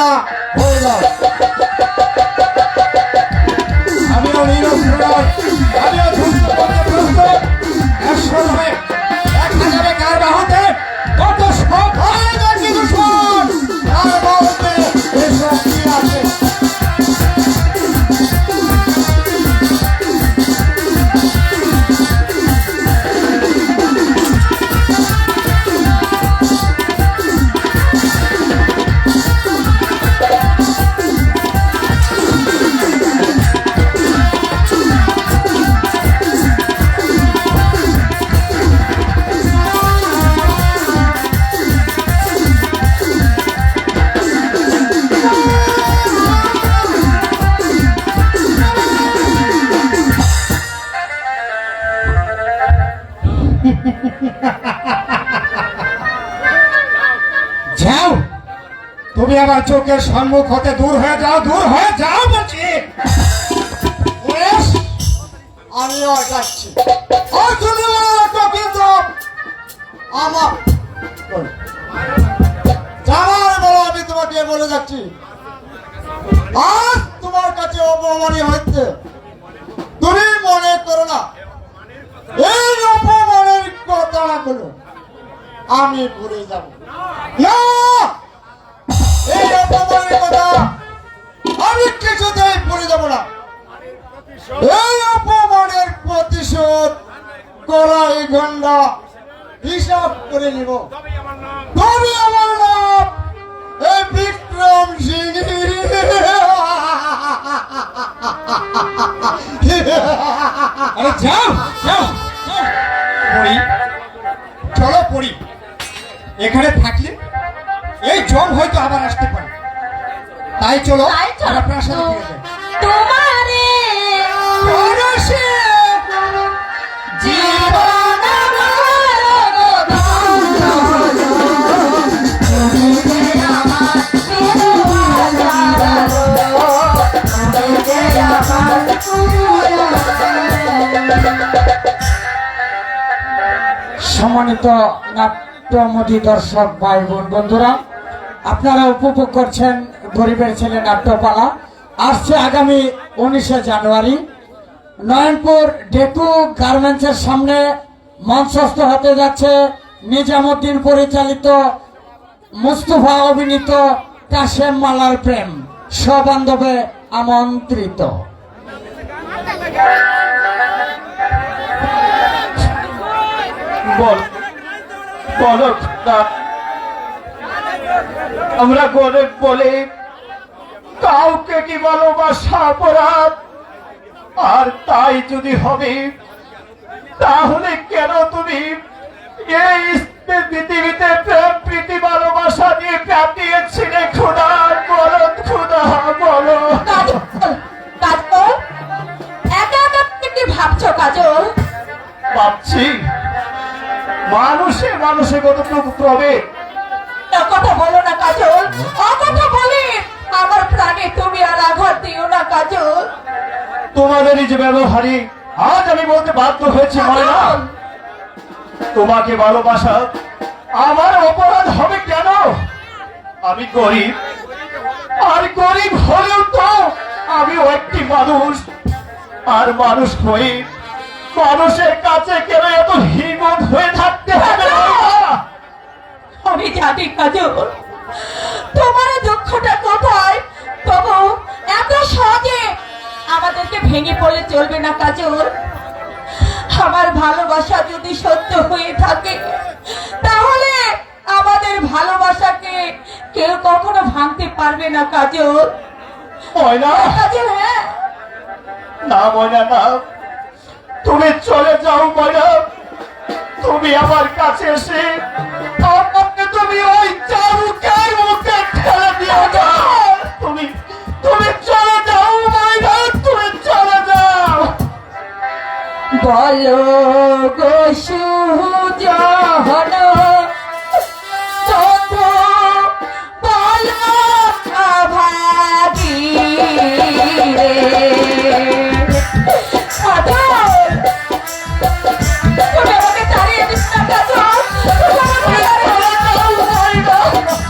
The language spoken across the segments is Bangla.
না হয়ে যাও। আমিও আমিও ধ্বংস করতে প্রস্তুত। 100 নয় 1000 কার বাহুতে কত সব হয়ে যাচ্ছে দুশ্মন, কার বাহুতে এসব কি আছে। যাও, তুমি আমার চোখের সম্মুখ হতে দূর হয়ে যাও, দূর হয়ে যাও বলছি। আমিও যাচ্ছি। আর তুমি কিন্তু আমার যাওয়ার বলো, আমি তোমাকে বলে যাচ্ছি। আজ তোমার কাছে অপমানী হচ্ছে, তুমি মনে করো না এই অপমানের কথাগুলো আমি ভুলে যাব না। এই অপমানের কথা আমি কিছুতেই ভুলে যাব না। এই অপমানের প্রতিশোধ করাই ঘন্টা হিসাব করে নিব। তবে আমার নাম এই বিক্রম সিং। যাও যাও পড়ি, চলো পড়ি। এখানে থাকলে এই জম হয়তো আবার আসতে পারে, তাই চলো আমরা প্রাসাদে ফিরে যাই। তোমারে পরশে জীবন আমার তুমি যে আমার তুমি যে আমার সম্মানিত নাট্যমোদী দর্শক ভাই বোন বন্ধুরা, আপনারা উপভোগ করছেন গরিবের ছেলে নাট্যপালা। আসছে আগামী 19শে জানুয়ারি নয়নপুর ডেকু গার্মেন্টসের সামনে মঞ্চস্থ হতে যাচ্ছে নিজামুদ্দিন পরিচালিত, মুস্তফা অভিনীত কাশেম মালার প্রেম, সবান্ধবে আমন্ত্রিত। বলো খোদা, আমরা গরিব বলে কাউকে কি ভালোবাসা অপরাধ? আর তাই যদি হবে তাহলে কেন তুমি এই পৃথিবীতে প্রেম প্রীতি ভালোবাসা নিয়ে কাটিয়েছিলে খোদা? বলো খোদা, বলো। কাজল, একা একা কি ভাবছো কাজল? ভাবছি মানুষে মানুষে কতটুকু প্রভেদ। কথা বলো না কাজল, কথা বলে আমার প্রাণে তুমি আর আঘাত দিও না কাজল। তোমাদেরই যে ব্যবহারে আজ আমি বলতে বাধ্য হয়েছি ময়না, তোমাকে ভালোবাসা আমার অপরাধ হবে কেন? আমি গরিব, আর গরিব হলেও তো আমিও একটি মানুষ। আর মানুষ হয়ে মানুষের কাছে কেন এত হিম্মত হয়ে থাকতে হবে? আমি জানি কাজল তোমার দুঃখটা কোথায়, তবু এত সহজে আমাদেরকে ভেঙে পড়লে চলবে না কাজল। আমার ভালোবাসা যদি সত্য হয়ে থাকে তাহলে আমাদের ভালোবাসাকে কেউ কখনো ভাঙতে পারবে না কাজল। ময়না, কাজল, হ্যাঁ না ময়না না, তুমি চলে যাও ময়না। তুমি আমার কাছে এসে আমাকে তুমি ওই চাবুকের মুখে ঠেলে দিও না। তুমি তুমি চলে যাও ময়না, তুমি চলে যাও। বলো গো সুজন তবু বলো অভাগী রে। কাজল, তুমি আমাকে তাড়িয়ে দিস না কাজল, তুমি আমাকে তাড়িয়ে দিস না।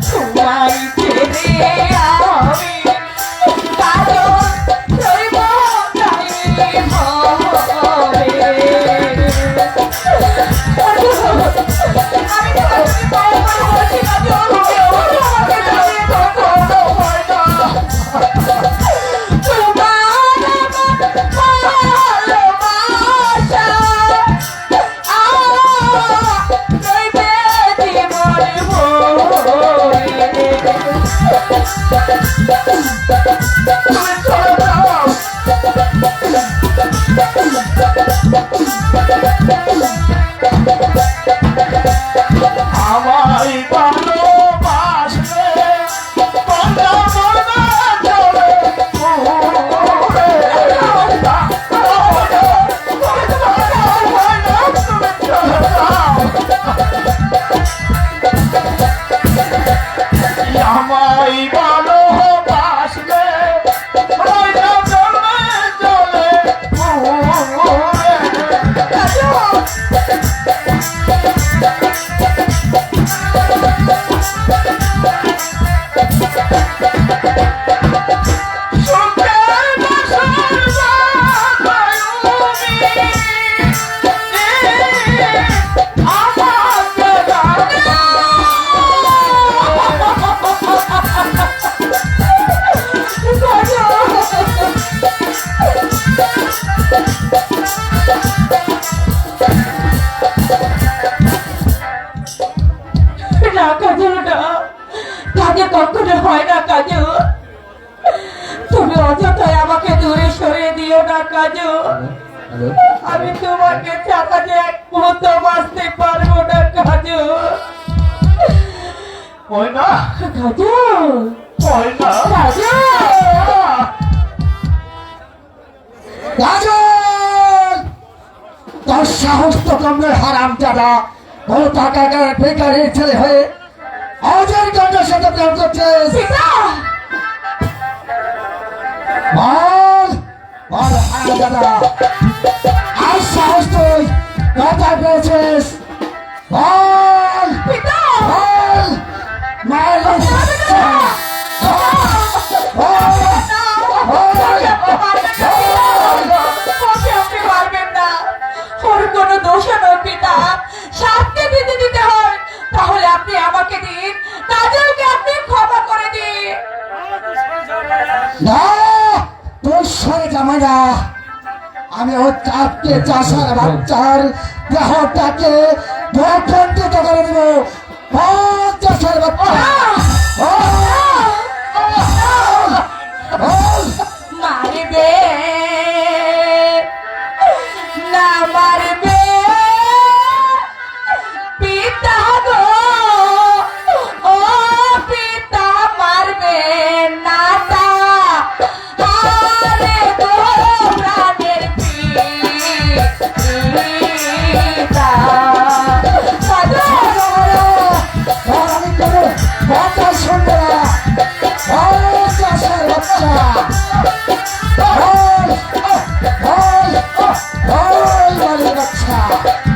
তোমায় ছেড়ে আমি কাজল রইব নাই ঘরে। আমি তোমাকে পায়ে পড়ে বলছি কাজল, আমাকে জড়িয়ে ধরো হয় না। তোমার ভালোবাসা রইবে জীবন ভরে। তুমি চলে যাও। আমায় ভালোবাসলে বাঁধা বাঁধা চলে ঘুরে। তুমি চলে যাও। আমায় ভালোবাসলে বাঁধা চলে চলে ঘুরে। না কাজল না, কাজে কখনো হয় না কাজল। তুমি অযথাই আমাকে দূরে সরিয়ে দিও না কাজল। আমি তোমাকে ছাড়া যে এক মুহূর্ত বাঁচতে পারবো না কাজল। ওই না কাজল, ওই না কাজল, গাজল, তোর সাহস তো কমলে হারাম জাদা, বড় টাকা বেকারের ছেলে হয়ে অজয় গঞ্জের সাথে প্রেম করছিস। সীতা, বল বল হারাম জাদা, আর সাহস তুই কোথায় পেয়েছিস? বল পিতা, বল মায়ের বাচ্চা, বল আপনি পারবেন না। ওর কোনো দোষ নয় পিতা, শাস্তি দিতে দিতে হয়। তাহলে আপনি আমাকে দিন, কাজলকে আপনি ক্ষমা করে দিন। না, তোর সরে জামাই না। আমি ওর চাপকে চাষার বাচ্চার দেহটাকে খণ্ডিত করে দেব। চাষার বাচ্চা মারবে না মারবে পিতা গো, ও পিতা মারবে না তা, আরে গো প্রাণের পিতা। আমি কোনো কথা শুনবো না। চাষার বাচ্চা বল বল বল মালিক বাচ্চা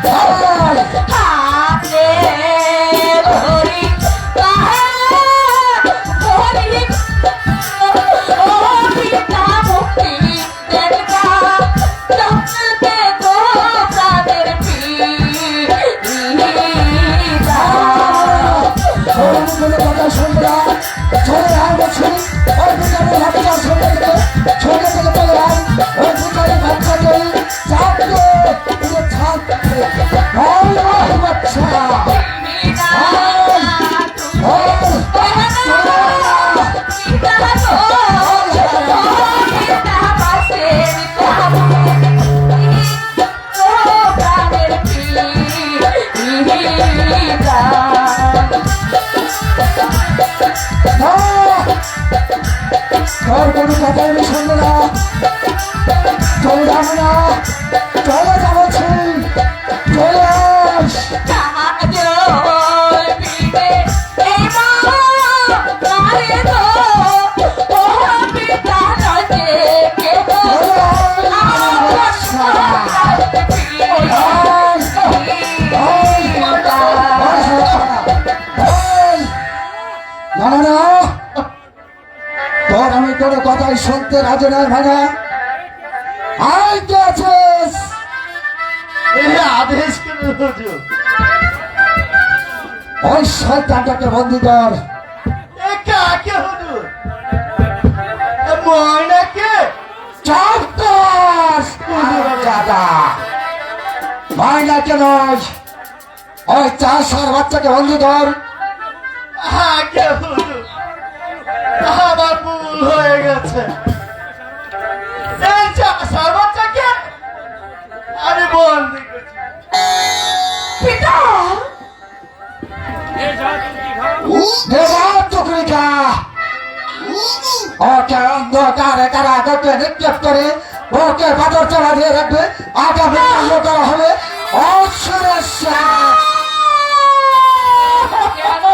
বল। হাতে ধরি ধরি ও পিতা মুক্তি দেন গা, চলতে গো প্রাণের পিতা। আমি কোনো কথা শুনবো না। চলে আয় বলছি, ওই বিকারের বাচ্চা সঙ্গে থেকে ছোট থেকে চলে আয়। ওই বিকারের বাচ্চাকে চাপতে পুরো ছাড়তে বল মালিক বাচ্চা তোর কোনো কথা আমি শুনবো না। চলে যাবো না, চলে যাবো চলে আস। কোনো কথাই শুনতে রাজি নয় ভাইরা। আয় কে আছিস? আদেশ করুন হুজুর। ওই শয়তানটাকে বন্দি কর। কাকে হুজুর? ময়নাকে? চাপ কর দাদা। মাইনাকে নয়, ওই চাষার বাচ্চাকে বন্দি কর। আগে হুজুর, আমার ভুল হয়ে গেছে। এই চাষার বাচ্চাকে আমি বন্দি করছি। পিতা টুকরিকা ওকে অন্ধকারে কারাগারে নিক্ষেপ করে ওকে বাদর চলা দিয়ে রাখবে। আগামী কাল করা হবে অসুরের সাথ। কেন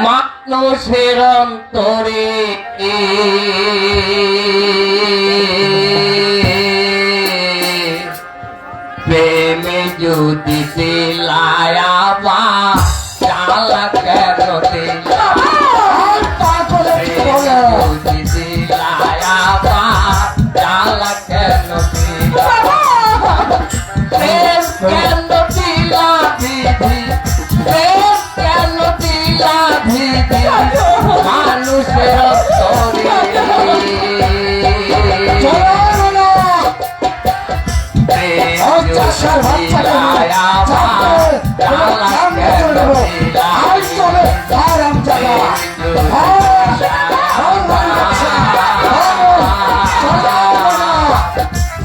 মানুষের অন্তরে প্রেমে যদি দিলায়াবা চালা কেন দিলা যদি দিলায়াবা চালা কেন দিলা প্রেম কেন দিলা দিদি প্রেম কেন দিলা দিদি মানুষের অন্তরে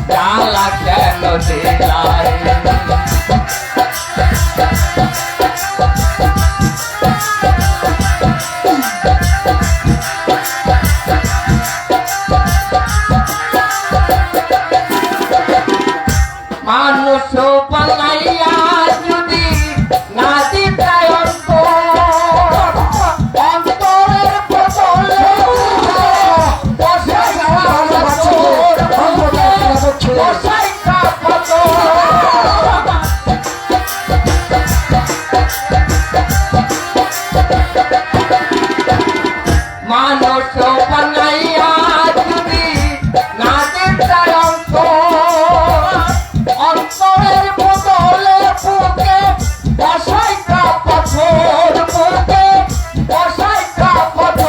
চালা কেন দিলাই মানুষ পালাইয়া যদি না দিতায় অন্তরের বদলে বসাই কাপড় মানুষ পালাইয়া যদি না দিতায় অন্তরের বদলে বুকে বসাই কাপড় বুকে বসাই কাপড়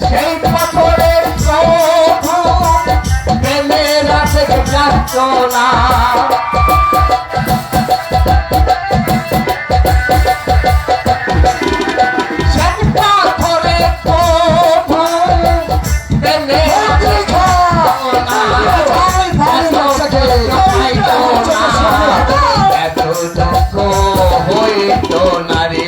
সেই পাথরের প্রভু প্রেমে রাখে যাচনা সেই পাথরের প্রভু প্রেমে রাখে যাচনা এত দুঃখ হইত নারী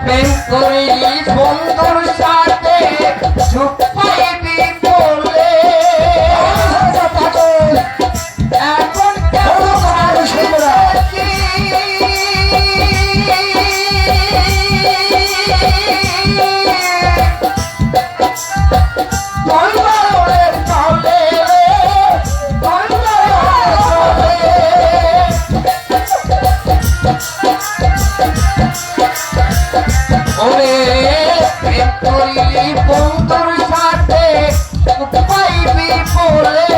প্রেম করিলি সুন্দর সাথে ছুপাইবি বলে এখন কেমন বন্ধুর সাথে পাইবি বলে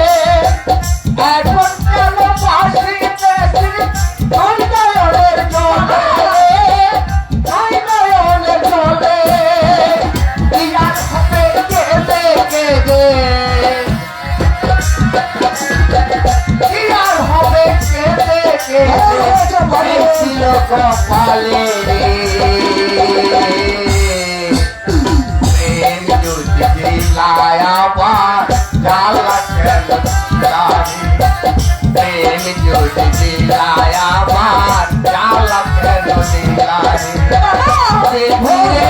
এখন কেন পাশিতেছিস নয়নের জলে নয়নের জলে ইয়ার হবে কেঁদে কেঁদে ইয়ার হবে কেঁদে কেঁদে ছিল কপালে রে লায়াবা চালা কেন প্রেম যদি লায়াবা চালা কেন লীলারে বাবা ধীরে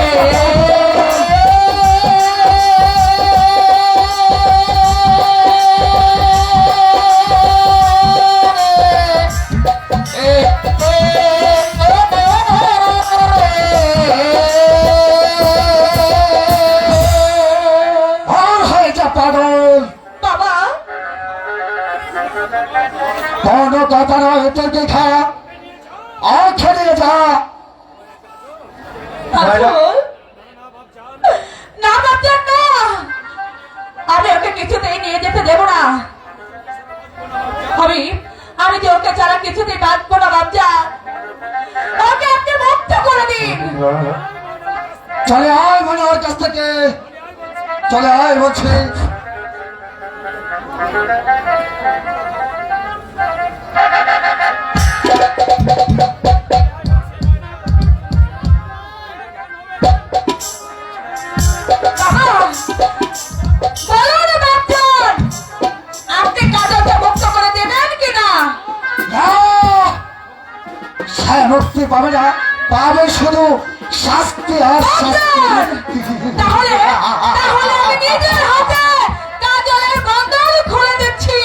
আর হয়ে যা পাগল, বাবা কোন কথা নয় তোর দেখা, আর খেলে যা। বাবুল না বাচ্চার না, আমি ওকে কিছুতেই নিয়ে যেতে দেব না। আমি যে ওকে ছাড়া কিছুতেই বাঁচবো না বাচ্চা, ওকে আপনি মুক্ত করে দিন। চলে আয় মানে ওর কাছ থেকে, চলে আয় বলছি। বাবা, বলুন বাচ্চার, আপনি কাজলকে মুক্ত করে দেবেন কিনা? না, সে মুক্তি পাবে না, পাবে শুধু শাস্তি আর শাস্তি। তাহলে তাহলে আমি নিজের হাতে কাজলের বন্ধন খুলে দিচ্ছি।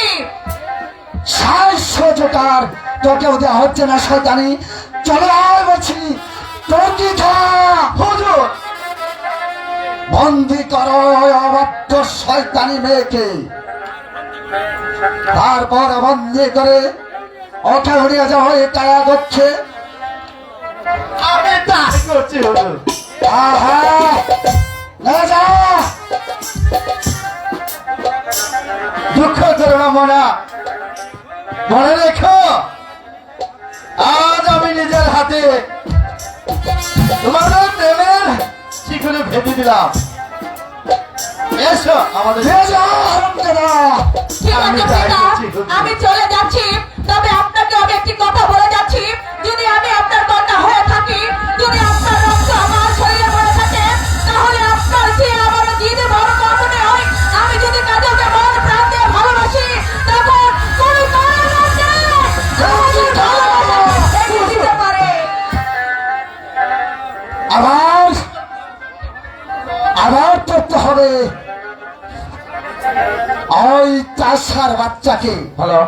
700 জোটার তোকেও দেওয়া হচ্ছে না শয়তানি, চলে আয় বলছি। তোর কি থা হুজুর, বন্দি করো ওই অবাধ্য শয়তানি মেয়েকে, তারপর বন্দি করে ওকে উড়িয়ে যাও। এটা করছে আমি তাই করছি হুজুর। আহা, না যা। দুঃখ করো না মোনা, মনে রেখো আজ আমি নিজের হাতে তোমাদের প্রেমের শিখরে ভেঙে দিলাম। এসো আমাদের নিয়ে যা, হারামজাদা। ঠিক আমি আছে তাই পিতা, করছি, হুজুর। আমি চলে যাচ্ছি। তবে আপনাকে আমি একটি কথা বলে যাচ্ছি, যদি আমি আপনার কন্যা হয়ে থাকি, যদি আপনার রক্ত আমার শরীরে পড়ে থাকে, তাহলে আপনার যে আমার দিদি বড় কর্মে হয়। আমি যদি কাজলকে মন প্রাণ দিয়ে ভালোবাসি, তখন কোনো কারণ আছে আমাদের ভালোবাসা ভেঙে দিতে পারে। আবার আবার করতে হবে ওই চাষার বাচ্চাকে। ভালো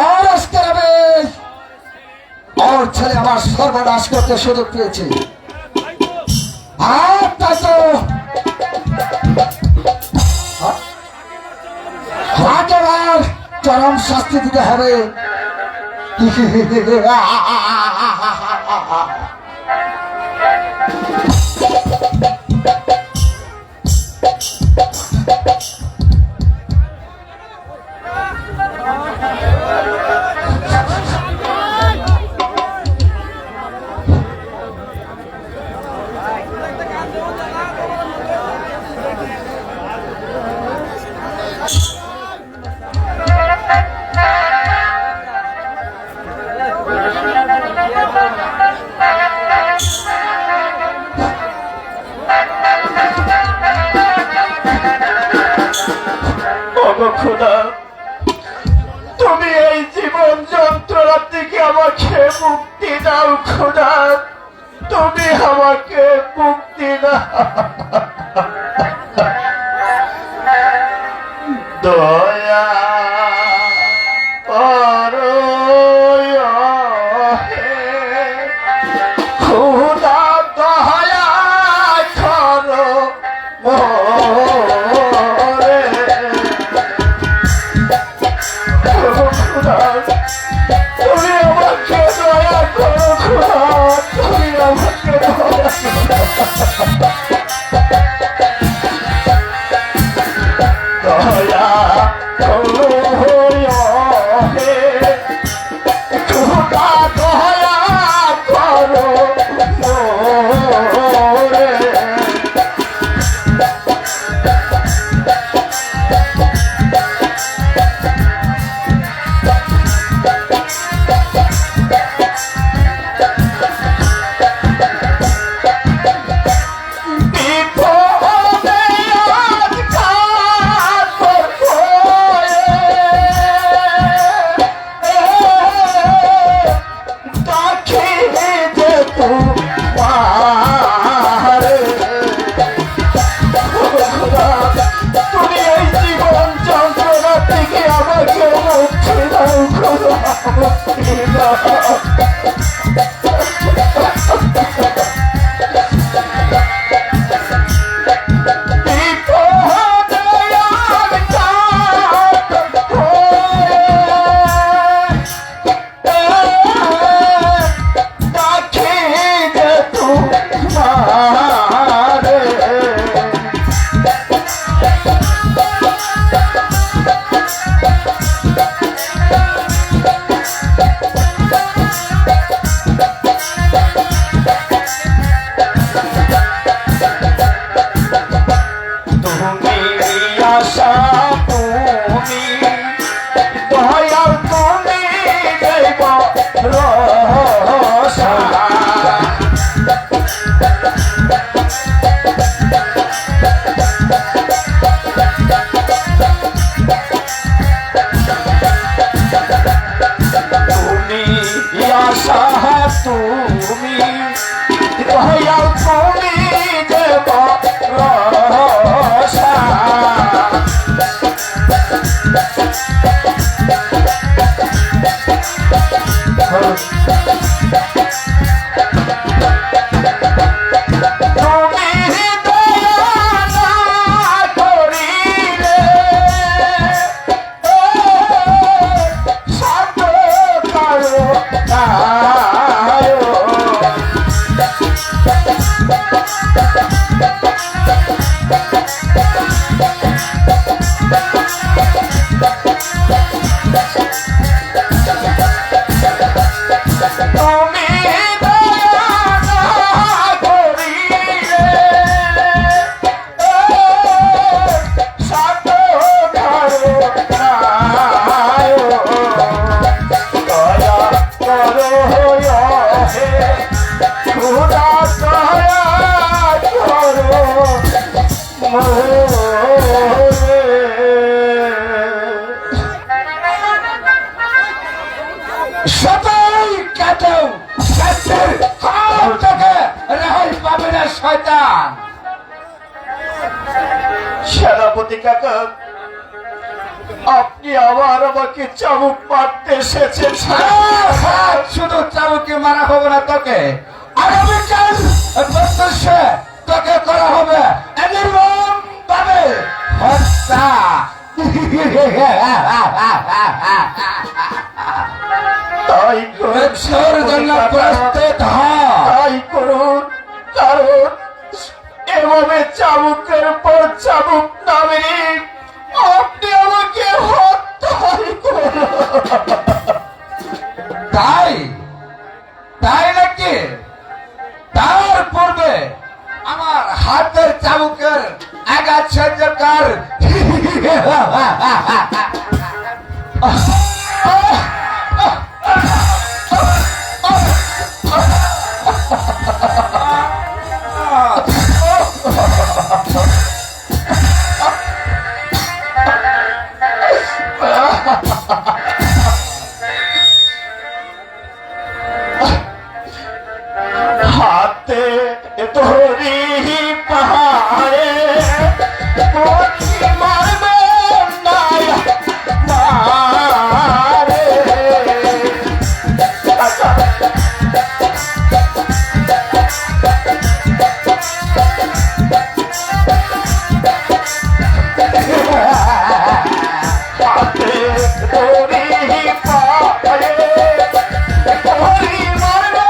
আর আজকে হবে ওর ছেলে আমার সর্বনাশ করতে সুযোগ পেয়েছে। আর তাই তো এবার চরম শাস্তি দিতে হবে। ওগো খোদা, তুমি এই জীবন যন্ত্রণা থেকে আমাকে মুক্তি দাও খোদা, তুমি আমাকে মুক্তি দাও। দয়া করো হে খোদা, দয়া করো মোরে। তুমি আমাকে দয়া করো খোদা, তুমি আমাকে দয়া করো। দয়া করো মুক্তি দাও। শয়তান সেনাপতি কাকা, আপনি আবার আমাকে চাবুক মারতে এসেছেন। শুধু চাবুকে মারা হবে না, তোকে আগামীকাল প্রত্যুষে তোকে করা হবে নির্মম ভাবে হত্যা। তাই তোর জন্য প্রস্তুত হ। তাই করুন, কারণ এভাবে চাবুকের পর চাবুক নামে আপনি আমাকে হত্যাই করুন। তাই তাই নাকি? তার পূর্বে আমার হাতের চাবুকের আঘাত সহ্যকার হাতে ধরি পাহাড়ে মারবে মারে হাতে ধরি পাহাড়ে ধরি মারবে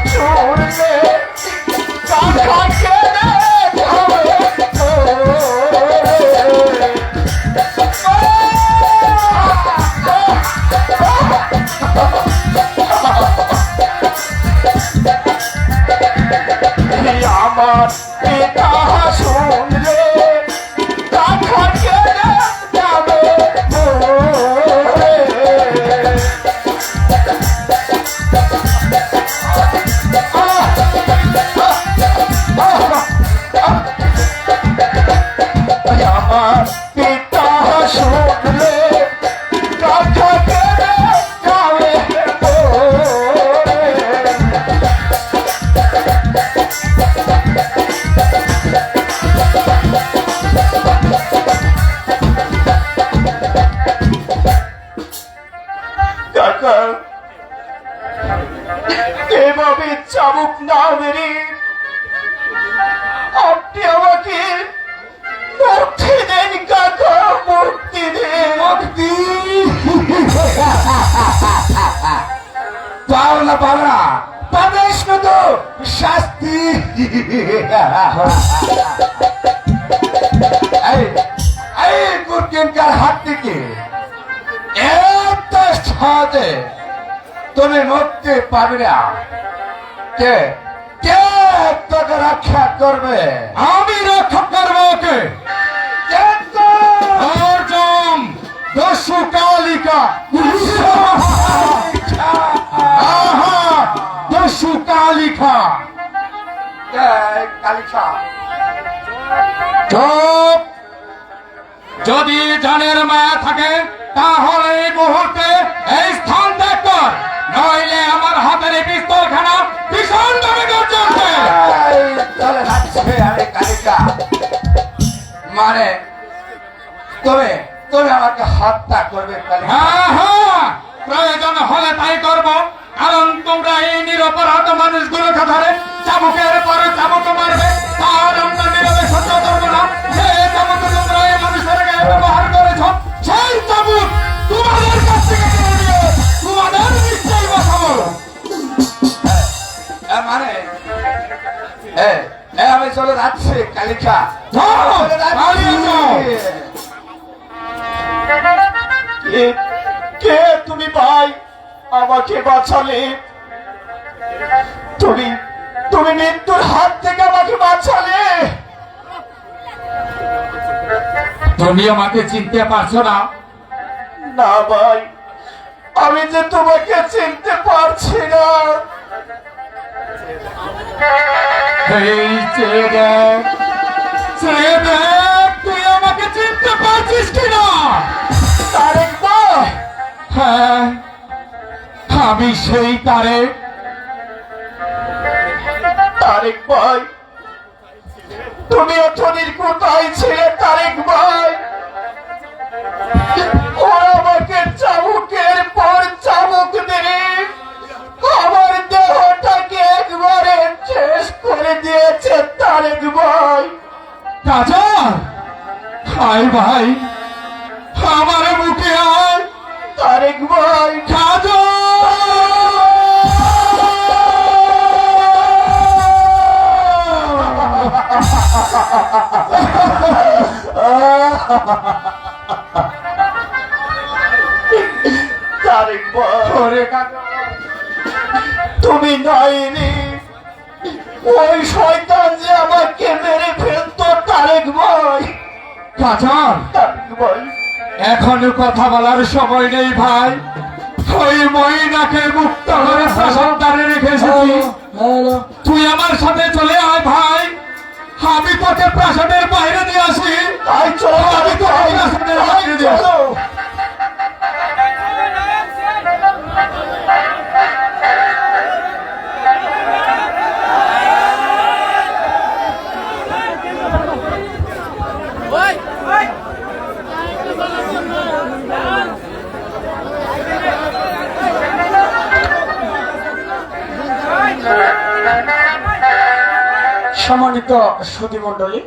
শুনলে কাকা কেনে যাবে আমার পিতা শুনলে কাকা কেনে যাবে আমার পিতা শুনলে কাকা কেনে যাবে কাকা এভাবে চাবুক না মেরে আপনি আমাকে মুক্তি দেন কাকা, মুক্তি দেন। মুক্তি পাওনা পাওনা পাবে শুধু শাস্তি। এই গুরকিনকার হাত থেকে এত সহজে তুমি মুক্তি পাবে না। কে কে তোকে রক্ষা করবে? আমি রক্ষা করবো। ওকে অর্জুন দস্যু কালিকা। দস্যু কালিকা কালিকা চুপ। যদি জানের মায়া থাকে তাহলে এই মুহূর্তে এই স্থান ত্যাগ কর, নইলে আমার হাতের এই পিস্তল খানা ভীষণ ভাবে গর্জছে। কালিকা মানে তুমি তুমি আমাকে হত্যা করবে? হ্যাঁ হ্যাঁ, প্রয়োজন হলে তাই করব, কারণ তোমরা এই নিরপরাধ মানুষগুলোকে ধরে চাবুকের পরে চাবুক মারবে, আর আমরা নীরবে সহ্য করবো না। যে চাবুক তোমরা এই মানুষের গায়ে ব্যবহার করেছ, সেই চাবুক তোমাদের কাছ থেকে কেড়ে নিয়ে তোমাদের নিশ্চয়ই বসাবো। মানে আমি চলে যাচ্ছি কালিকা। কে তুমি ভাই? আমাকে বাঁচালে তুমি, তুমি মৃত্যুর হাত থেকে আমাকে বাঁচালে। তুমি আমাকে চিনতে পারছো না? না ভাই, আমি যে তোমাকে চিনতে পারছি না। এই ছেড়ে দেখ, ছেড়ে দেখ, তুই আমাকে চিনতে পারছিস কিনা? তারেক ভাই, হ্যাঁ আমি সেই তারেক। তারেক ভাই, তুমি অথনির কোথায় ছিলে তারেক ভাই? ওরা আমাকে চাবুকের পর চাবুক মেরে আমার দেহটাকে একবারে শেষ করে দিয়েছে তারেক ভাই। কাজা হায় ভাই, আমার মুখে আয় তারেক ভাই, কাজা। তারেক ভাই, ওরে কাজা, তুমি নাইনি ওই শয়তান যে আমাকে মেরে ফেলতো তারেক ভাই। কাজা তারেক ভাই, এখনো কথা বলার সময় নেই ভাই। ওই মহিলাকে মুক্ত করে প্রাসাদে রেখে এসেছি। তুই আমার সাথে চলে আয় ভাই, আমি তোকে প্রাসাদের বাইরে নিয়ে আসি। তাই চলো, আমি তোকে প্রাসাদের বাইরে নিয়ে আসি। চলো। সম্মানিত সুধীমণ্ডলী,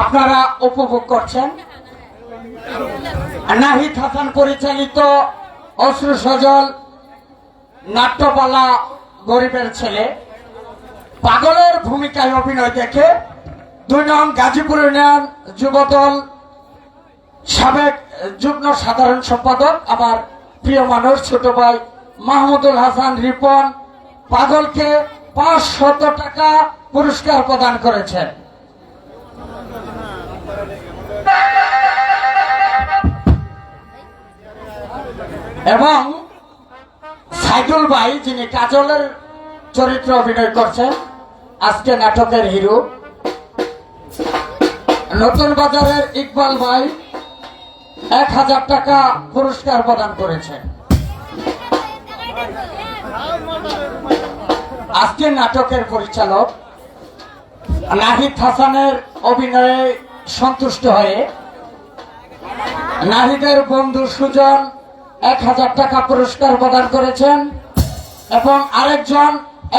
আপনারা উপভোগ করছেন নাহিদ হাসান পরিচালিত অশ্রু সজল নাট্যপালা গরিবের ছেলে পাগলের ভূমিকায় অভিনয় দেখে 2 নং গাজীপুর ইউনিয়ন যুবদল সাবেক যুগ্ম সাধারণ সম্পাদক আমার প্রিয় মানুষ ছোট ভাই মাহমুদুল হাসান রিপন পাগলকে 500 টাকা পুরস্কার প্রদান করেছেন। এবং সাইদুল ভাই যিনি কাজলের চরিত্র অভিনয় করছেন আজকে নাটকের হিরো, নতুন বাজারের ইকবাল ভাই 1000 টাকা পুরস্কার প্রদান করেছেন। আজকে নাটকের পরিচালক নাহিদ হাসানের অভিনয়ে সন্তুষ্ট হয়ে নাহিদের বন্ধু সুজন 1000 টাকা পুরস্কার প্রদান করেছেন এবং আরেকজন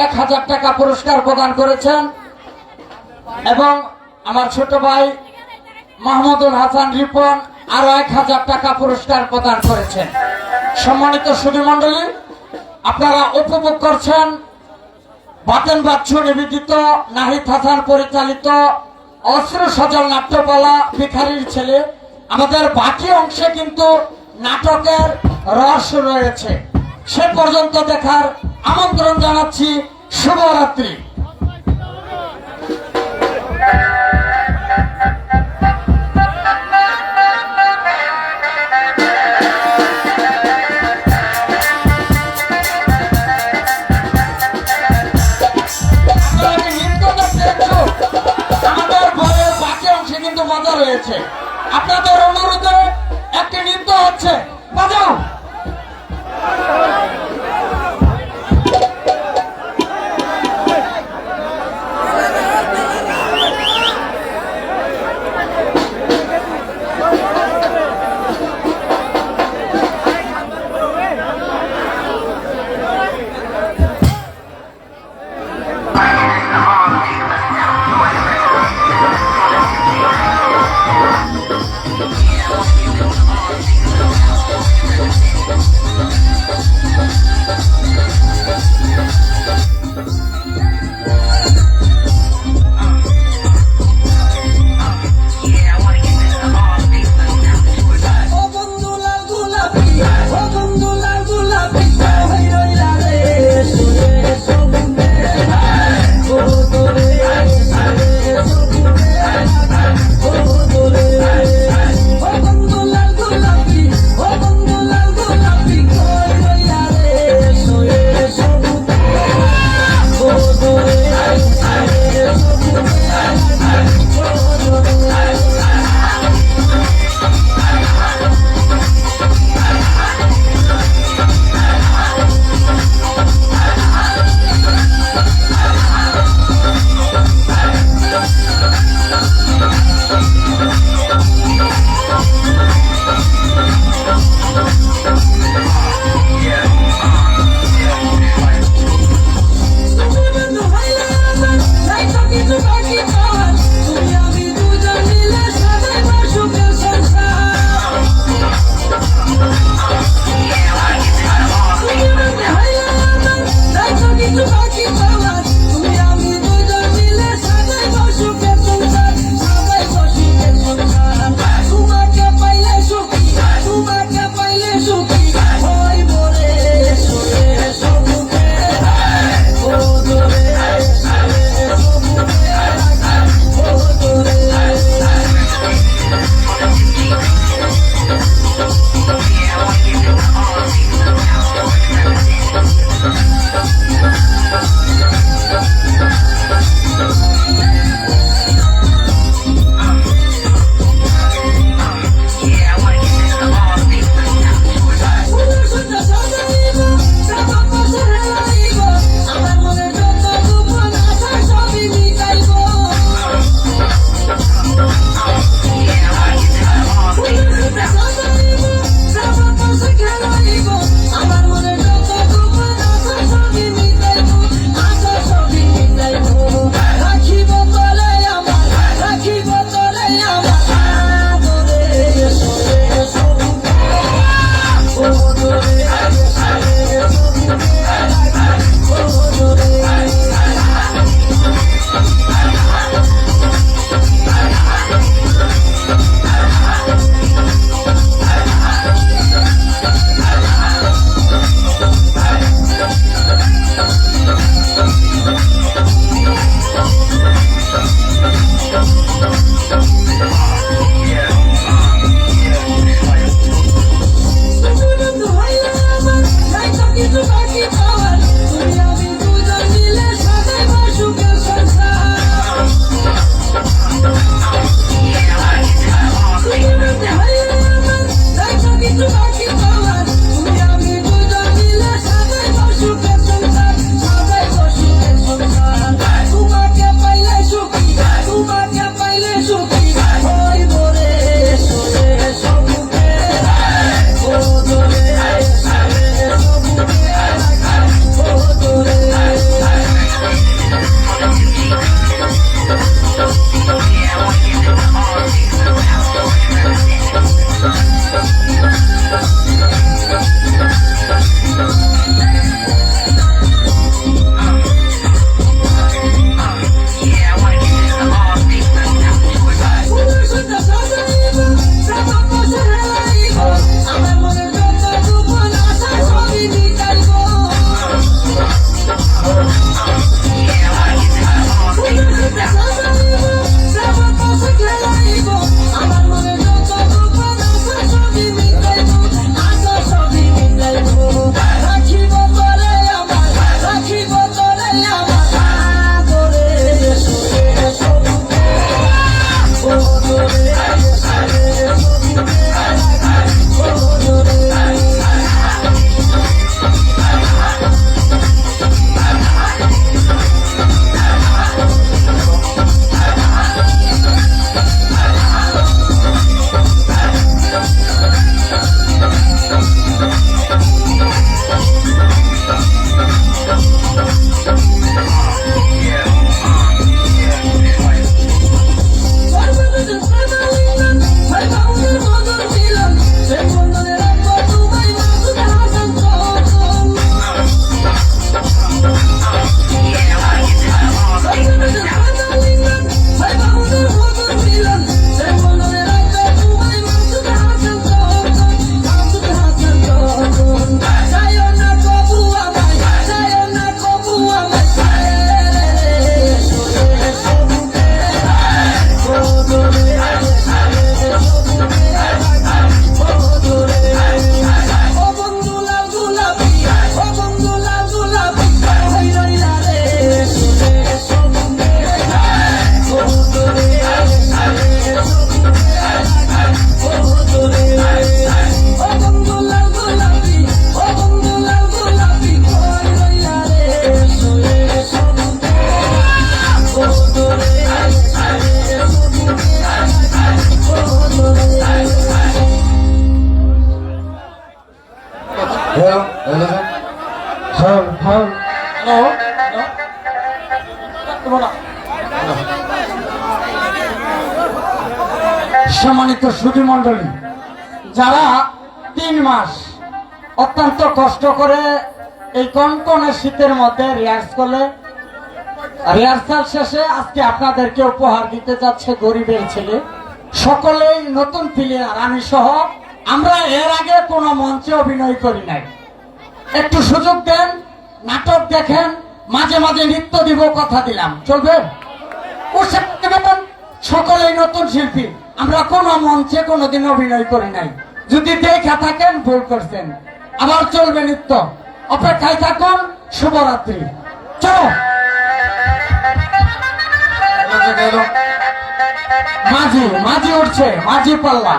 1000 টাকা পুরস্কার প্রদান করেছেন এবং আমার ছোট ভাই মাহমুদুল হাসান রিপন আরো 1000 টাকা পুরস্কার প্রদান করেছেন। সম্মানিত সুধীমণ্ডলী, আপনারা উপভোগ করছেন বাতেন বাচ্চু নিবেদিত নাহিদ হাসান পরিচালিত অস্ত্র সজল নাট্যপালা ভিখারির ছেলে। আমাদের বাকি অংশে কিন্তু নাটকের রস রয়েছে, সে পর্যন্ত দেখার আমন্ত্রণ জানাচ্ছি। শুভরাত্রি। আমাদের বইয়ের বাকি অংশে কিন্তু মজা রয়েছে, আপনাদের অনুরোধে একটি নৃত্য হচ্ছে, বাজাও। বলবো না। সম্মানিত সুধী মণ্ডলী, যারা 3 মাস অত্যন্ত কষ্ট করে এই কনকনে শীতের মধ্যে রিহার্সাল শেষে আজকে আপনাদেরকে উপহার দিতে যাচ্ছে গরিবের ছেলে, সকলেই নতুন প্লেয়ার, আমি সহ। আমরা এর আগে কোনো মঞ্চে অভিনয় করি নাই। একটু সুযোগ দেন, নাটক দেখেন, মাঝে মাঝে নৃত্য দিব, কথা দিলাম, চলবে? উৎসাহ দেবেন। সকলেই নতুন শিল্পী, আমরা কোনো মঞ্চে কোনোদিন অভিনয় করি নাই। যদি দেখা থাকেন ভুল করছেন। আবার চলবে নৃত্য, অপেক্ষায় থাকুন। শুভরাত্রি। চলো। মাঝি উঠছে, মাঝি পাল্লা।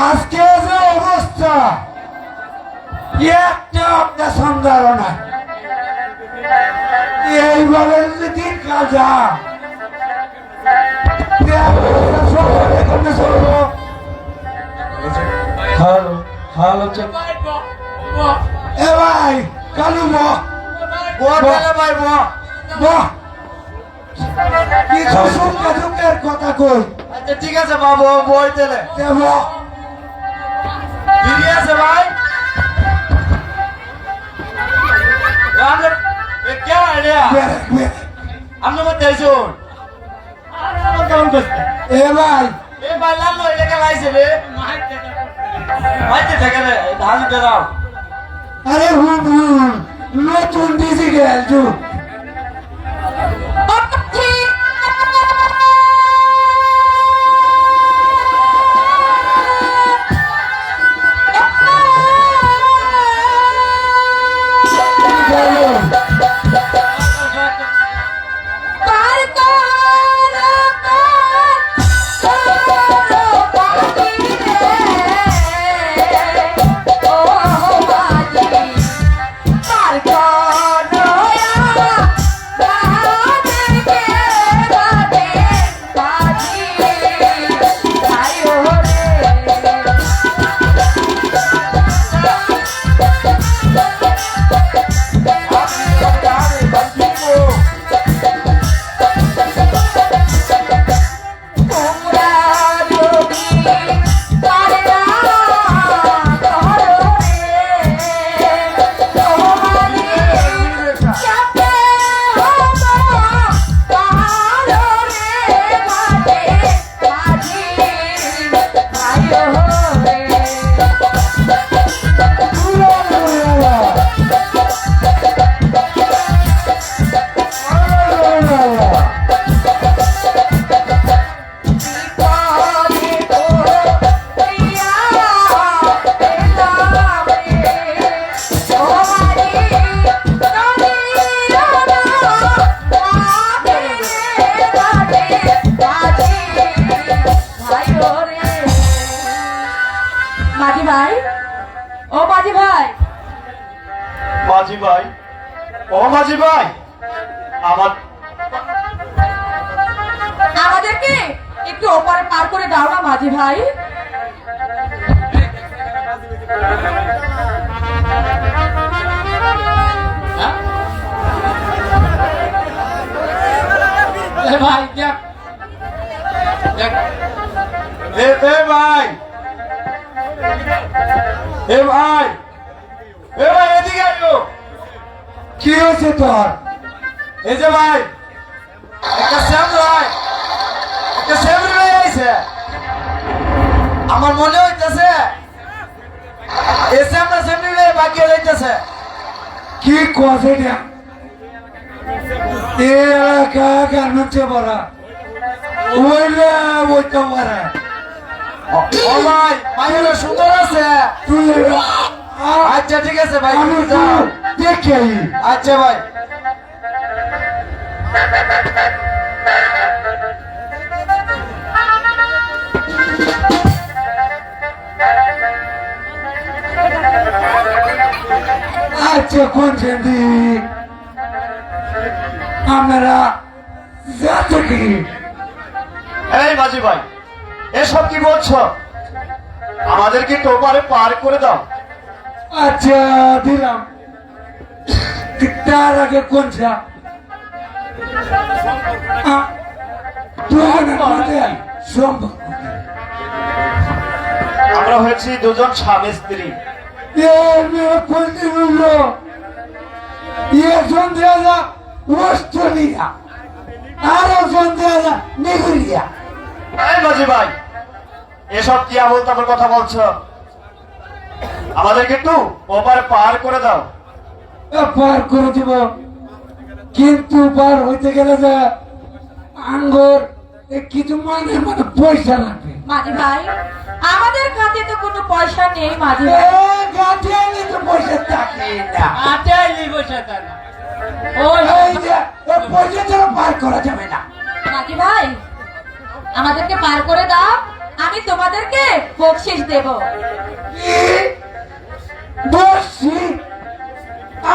আজকে যে অবস্থা, একটা অপরেশন ধারণা, এইভাবে যদি কাজা হ্যালো হ্যালো এ ভাই কালু ভাই কিছু সুন্দর সুন্দর কথা কই। আচ্ছা ঠিক আছে বাবু, বই তেলে দেব ফিরে আছে ভাই। क्या आइडिया हमने मत देखो ए भाई लाल लो ये क्या लाइसे ले माइते ठेके ले धान दे रहा अरे हुन नতুন ডিজি গেল जो আমাদেরকে একটু ওপারে পার করে দাও না মাঝি ভাই। হ্যাঁ? এ ভাই দেখ দেখ এ ভাই এ ভাই এদিকে আয়ো। কি হয়েছে তোর? এই যে ভাই একটা স্যামরি লয়ে আইছে। আমার মনে হইতেছে এই স্যামরি লয়ে বাকি যাইতেছে। কি কথা এটা? এ এলাকা গার্মেন্টসে পড়া ওইলে বইতে পারে। ও ভাই মাইরা সুন্দর আছে। তুই আচ্ছা ঠিক আছে ভাই, আমি তুমি যাও। দেখে আচ্ছা ভাই। আচ্ছা কোন দিক আমরা যাতে কি? এই মাঝি ভাই এসব কি বলছো? আমাদেরকে টোপারে পার করে দাও। আচ্ছা দিলাম, তার আগে কোনটা? দুজনের মধ্যে সম্পর্ক আমরা হয়েছি দুজন স্বামী স্ত্রী। কোনদিন হলো একজন দেওয়া যা অস্ট্রেলিয়া আর একজন দেওয়া যা নিগুলিয়া। এই মাঝি ভাই এসব কি আবল তাবল কথা বলছো? আমাদেরকে একটু ওপারে পার করে দাও। পার করে দিব, কিন্তু পার হইতে গেলে যে আঙ্গুর কিছু মানে পয়সা লাগবে। মাঝি ভাই আমাদের কাছে তো কোনো পয়সা নেই মাঝি এ ভাই। গাছে আনলে তো পয়সা থাকে না। এই যে এ পয়সা ছাড়া পার করা যাবে না। মাঝি ভাই আমাদেরকে পার করে দাও, আমি তোমাদেরকে বকশিস দেব। কি বসছি?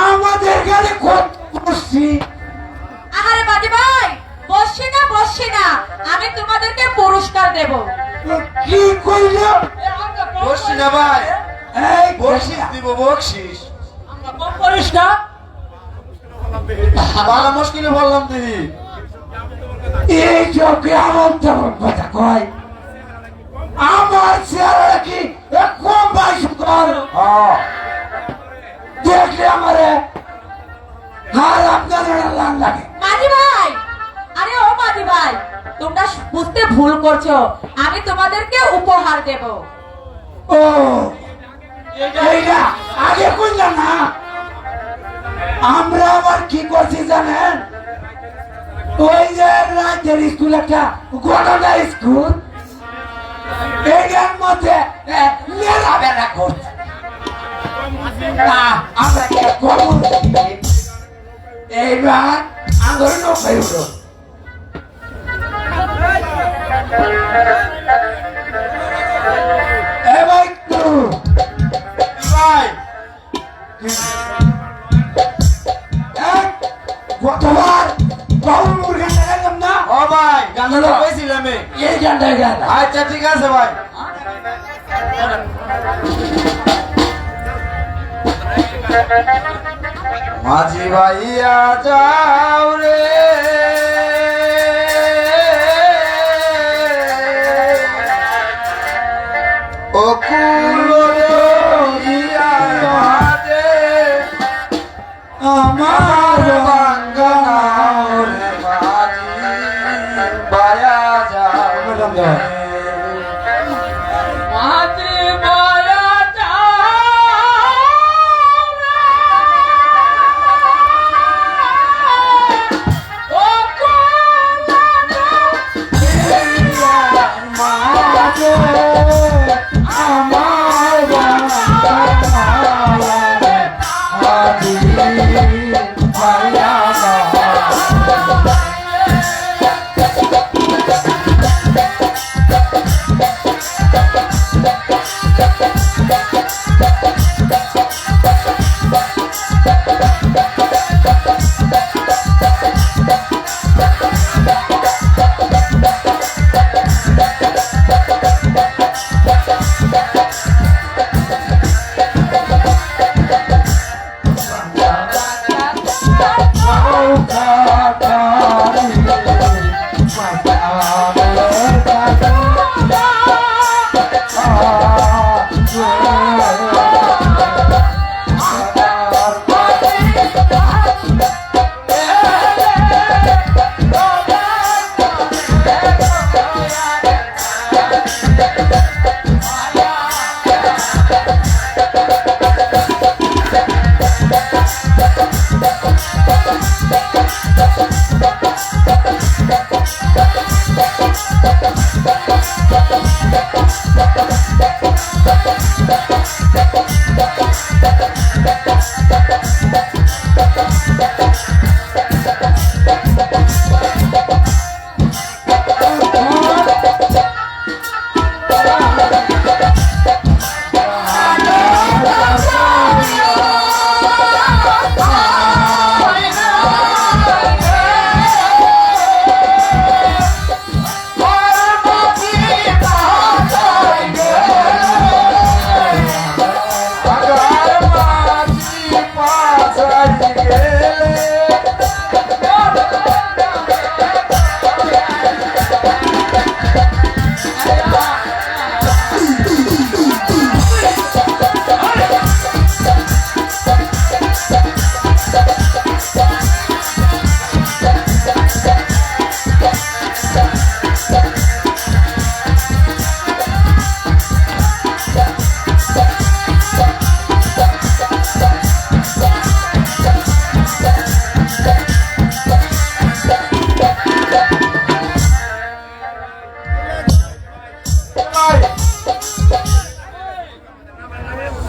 আমাদের গাড়ি কত বসছি? আরে মাঝি ভাই বসছি না, আমি তোমাদেরকে পুরস্কার দেব। কি কইল? বসছি না ভাই, এই বকশিস দিব বকশিস। পুরস্কার বালা মুশকিলে বললাম দিদি। এই চোখে আমার তেমন কথা কয়। আমার চেহারা কি কম বাইশ কর দেখলে আমারে হার আপনার লাল লাগে। মাঝি ভাই, আরে ও মাঝি ভাই তোমরা বুঝতে ভুল করছো, আমি তোমাদেরকে উপহার দেব। ও এইটা আগে কইলা না। আমরা আবার কি করছি জানেন? ওই যে রাজ্যের স্কুল একটা ঘটনা স্কুল, এইটার মধ্যে মেলা বেলা করছে। আমরা কি করবো? এইবার আঙুর নৌকায় উঠো। এবার একটু ভাই গতবার বাবু মুরগা দেখালাম না, ও ভাই গানটা কইছিলাম। এই গানটাই গান। আচ্ছা ঠিক আছে ভাই। মাঝি ভাইয়া যাও রে ও কুলিয়া মাঝে আমার বাঙ্গানা রে মাঝি ভাইয়া যাও রে। মাঝি ভাইয়া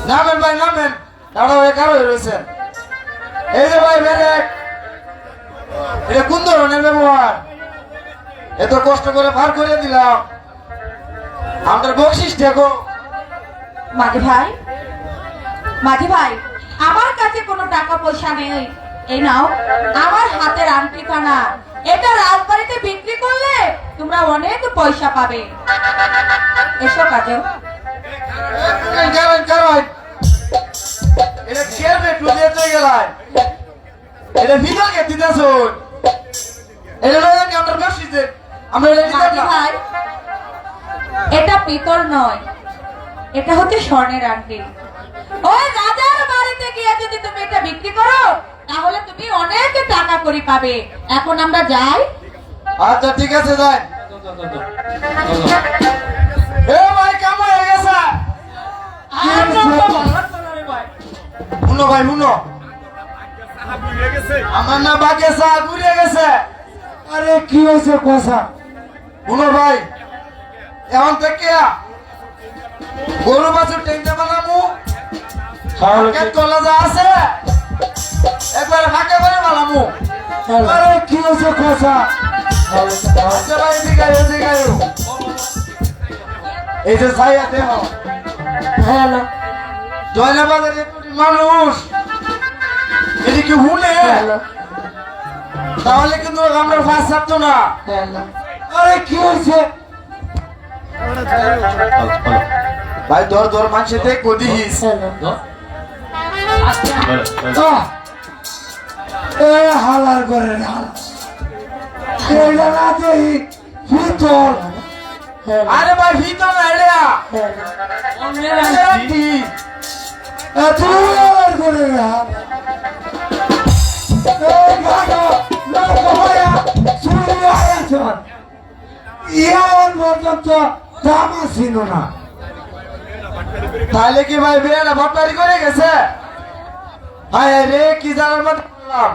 নামেন ভাই নামেন, দাঁড়া হয়ে কারো রয়েছেন। এই যে ভাই ব্যারেক, এটা কোন ধরনের ব্যবহার? এত কষ্ট করে পার করে দিলাম, আমাদের বকশিস দেখো। মাঝি ভাই, মাঝি ভাই, আমার কাছে কোনো টাকা পয়সা নেই। এই নাও আমার হাতের আংটিখানা, এটা রাজবাড়িতে বিক্রি করলে তোমরা অনেক পয়সা পাবে। এসো কাজে। কারণ কারণ এটা খেলবে একটু দিতে গেলাম, এটা ভিতরকে দিতেছ, এটা লয়ে আমরা বসিছে, আমরা এটা দিতে মাঝি না। ভাই, এটা পিতল নয়, এটা হচ্ছে স্বর্ণের আংটি। ওই রাজার বাড়িতে গিয়ে যদি তুমি এটা বিক্রি করো তাহলে তুমি অনেক টাকা করে পাবে। এখন আমরা যাই। আচ্ছা ঠিক আছে যাই। এ ভাই কাম হয়ে গেছে। শুনো ভাই শুনো, আমার না বাগে চা ঘুরে গেছে। আরে কি হয়েছে কথা? শুনো ভাই, এখন থেকে গরু বাছুর টেংটা বানামু, কলা যা আছে একবার ফাঁকা করে বানামু। আরে কি হয়েছে কথা? আচ্ছা ভাই এদিকে আয়ো, এদিকে আয়ো। এই যে ছাইয়া দেহ হ্যালো জয়নাবাজারে মানুষ এদিকে হুনে, হ্যালো তাহলে কিন্তু আমরা ফাঁস থাকতো না। হ্যালো আরে কি হয়েছে? ভাই ধর ধর মানুষে দেখবো দিস। হ্যালো এ হালার করে না, এটা না দেই ভিতর। আরে ভাই ভিতর না এটা তুই হালার করে না। ইয়ার পর্যন্ত দাম ছিল না। তাহলে কি ভাই বিয়েটা ভাবটারি করে গেছে? হায় রে কি জানার মতো বললাম,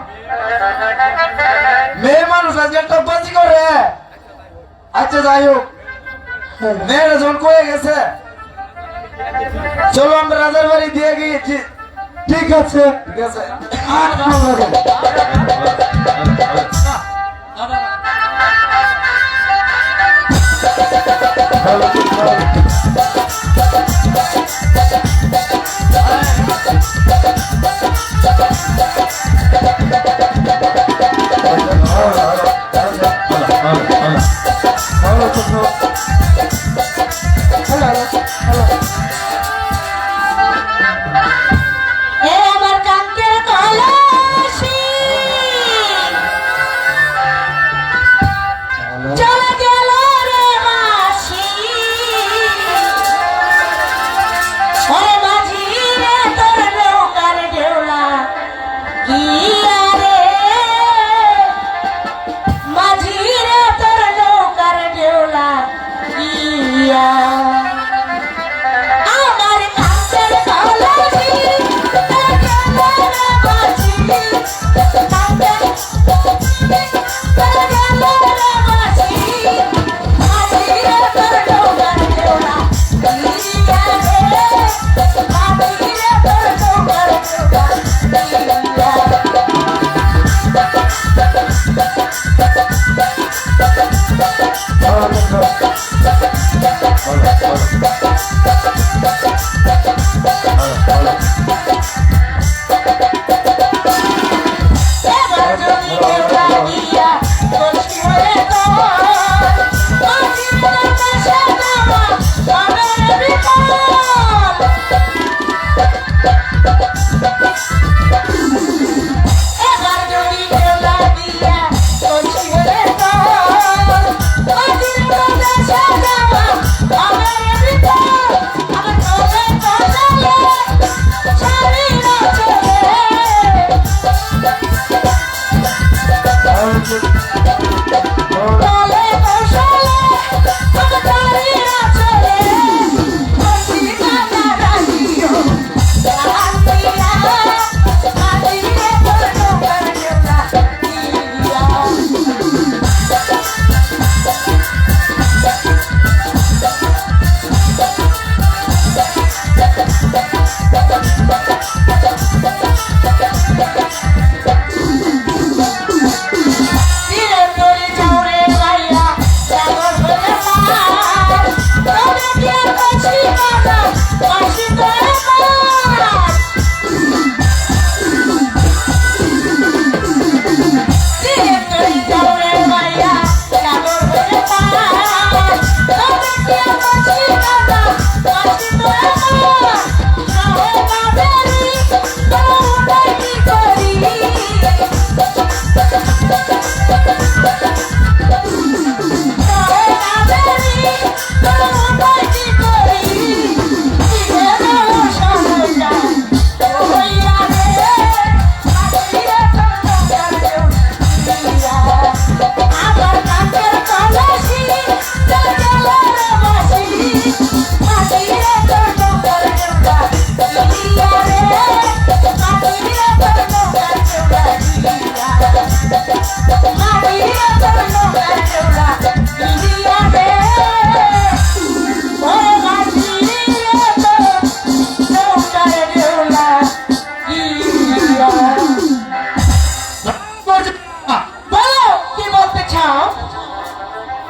মেয়ে মানুষ আজকে একটা বাজি করে। আচ্ছা যাই হোক, মেয়েরা যখন কয়ে গেছে চলো আমরা রাজার বাড়ি দিয়ে গিয়েছি। ঠিক আছে, ঠিক আছে আর ভালো লাগে। এ আমার কান্তের কলসি চলে গেল রে মাসি, ওরে মাঝি রে তোর নৌকার ঢেউলা কি আরে, মাঝি রে তোর নৌকার ঢেউলা কি আমার কান্তের কলসি Thank you. হয়ে এবার যদি কেউ লাগিয়া কচি হয়ে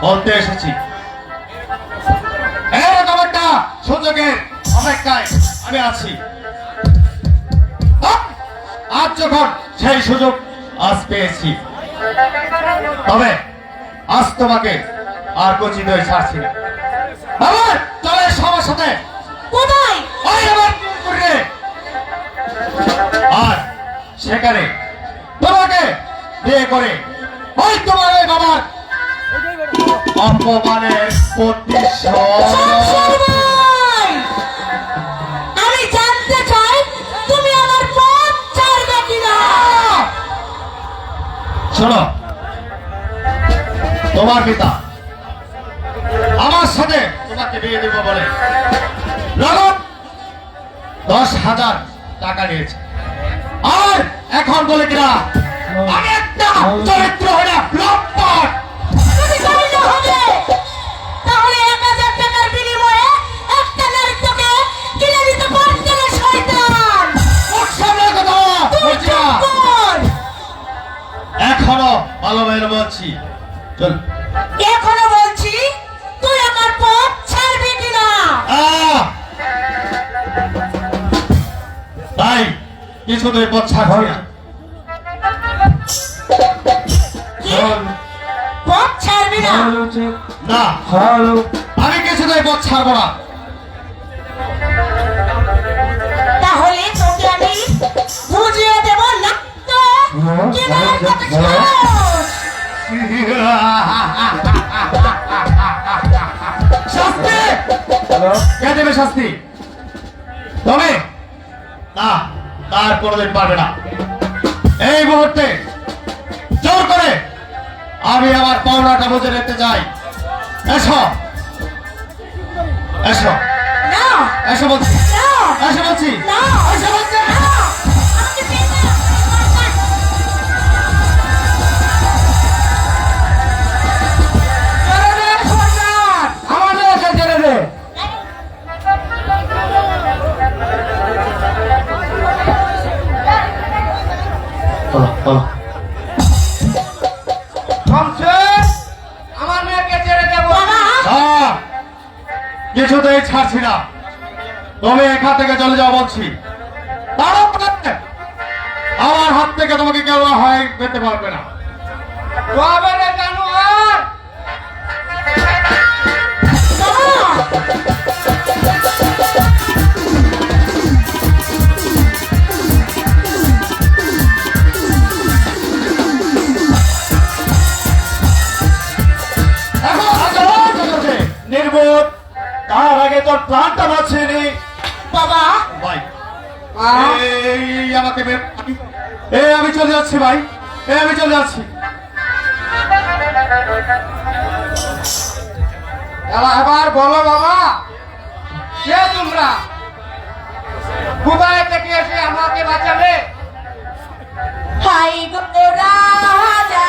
বলতে এসেছি এরকম একটা সুযোগের অপেক্ষায় আমি আছি। আজ যখন সেই সুযোগ আজ পেয়েছি, তবে আজ তোমাকে আর কচি দই ছাড়ছি না। আবার চলে সবার সাথে কোথায়? ওই আমার পুকুরে। আর সেখানে তোমাকে বিয়ে করে ওই তোমার ওই বাবার অপমানের প্রতিশোধ। আমি জানতে চাই তুমি আমার পথ ছাড়বে কিনা। শোনো, তোমার পিতা আমার সাথে তোমাকে বিয়ে দেব বলে নগদ 10,000 টাকা নিয়েছে, আর এখন বলে কিনা আমি একটা চরিত্র হয়ে লম্পট। যদি তাই না হবে, তাহলে 1000 টাকার বিনিময়ে একটা নারীত্বকে কিনে নিতে পারতে না শয়তান। ওর সামনে কথা বলছি না। এখনো ভালো মেয়ে বলছি, চল। এখনো বলছি তুই আমার পথ ছাড়বি কিনা। তাই কিছুতেই পথ ছাড়ছি না। কি? পথ ছাড়বি না? না, আমি কিছুতেই পথ ছাড়বো না। তাহলে তোকে আমি বুঝিয়ে দেব না তো কি বলার কথা ছাড়োস? শাস্তি কে দেবে শাস্তি? তবে না, তার কোনোদিন পারবে না। এই মুহূর্তে জোর করে আমি আমার পাওনাটা বুঝে নিতে চাই। এসো এসো না, এসো বলছি, না, এসো বলছি, না, এসো বলছি। না, আমাকে পেয়ে না। আমাদের এসে ছেড়ে দে। আমার মেয়েকে ছেড়ে দেবো। বাবা, কিছুতেই ছাড়ছি না। তুমি এখান থেকে চলে যাও বলছি। তারপরে আমার হাত থেকে তোমাকে কেউ হয় পেতে পারবে না। তবে রে জানো তোর প্রাণটা বাঁচিয়ে নি। বাবা ভাই মা, এই আমাকে আমি চলে যাচ্ছি ভাই, আমি চলে যাচ্ছি। এবার বলো বাবা, কে তোমরা? কোথায় থেকে এসে আমাকে বাঁচাবে? হাই গো রাজা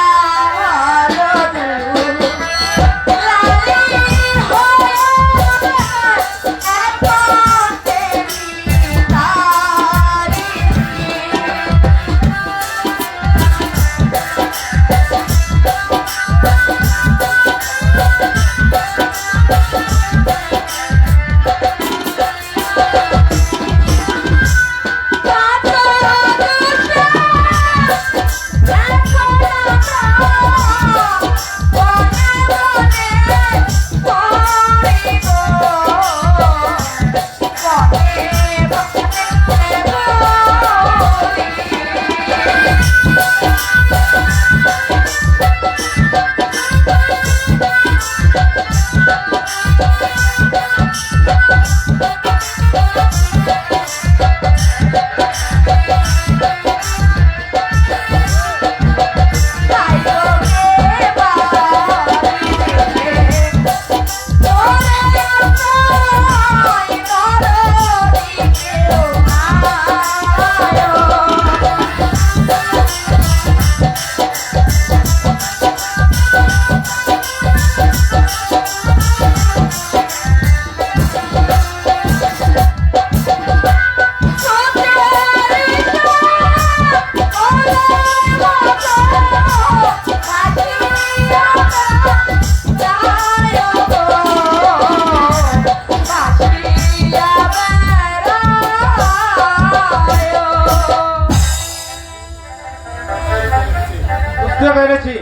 বুঝতে পেরেছি,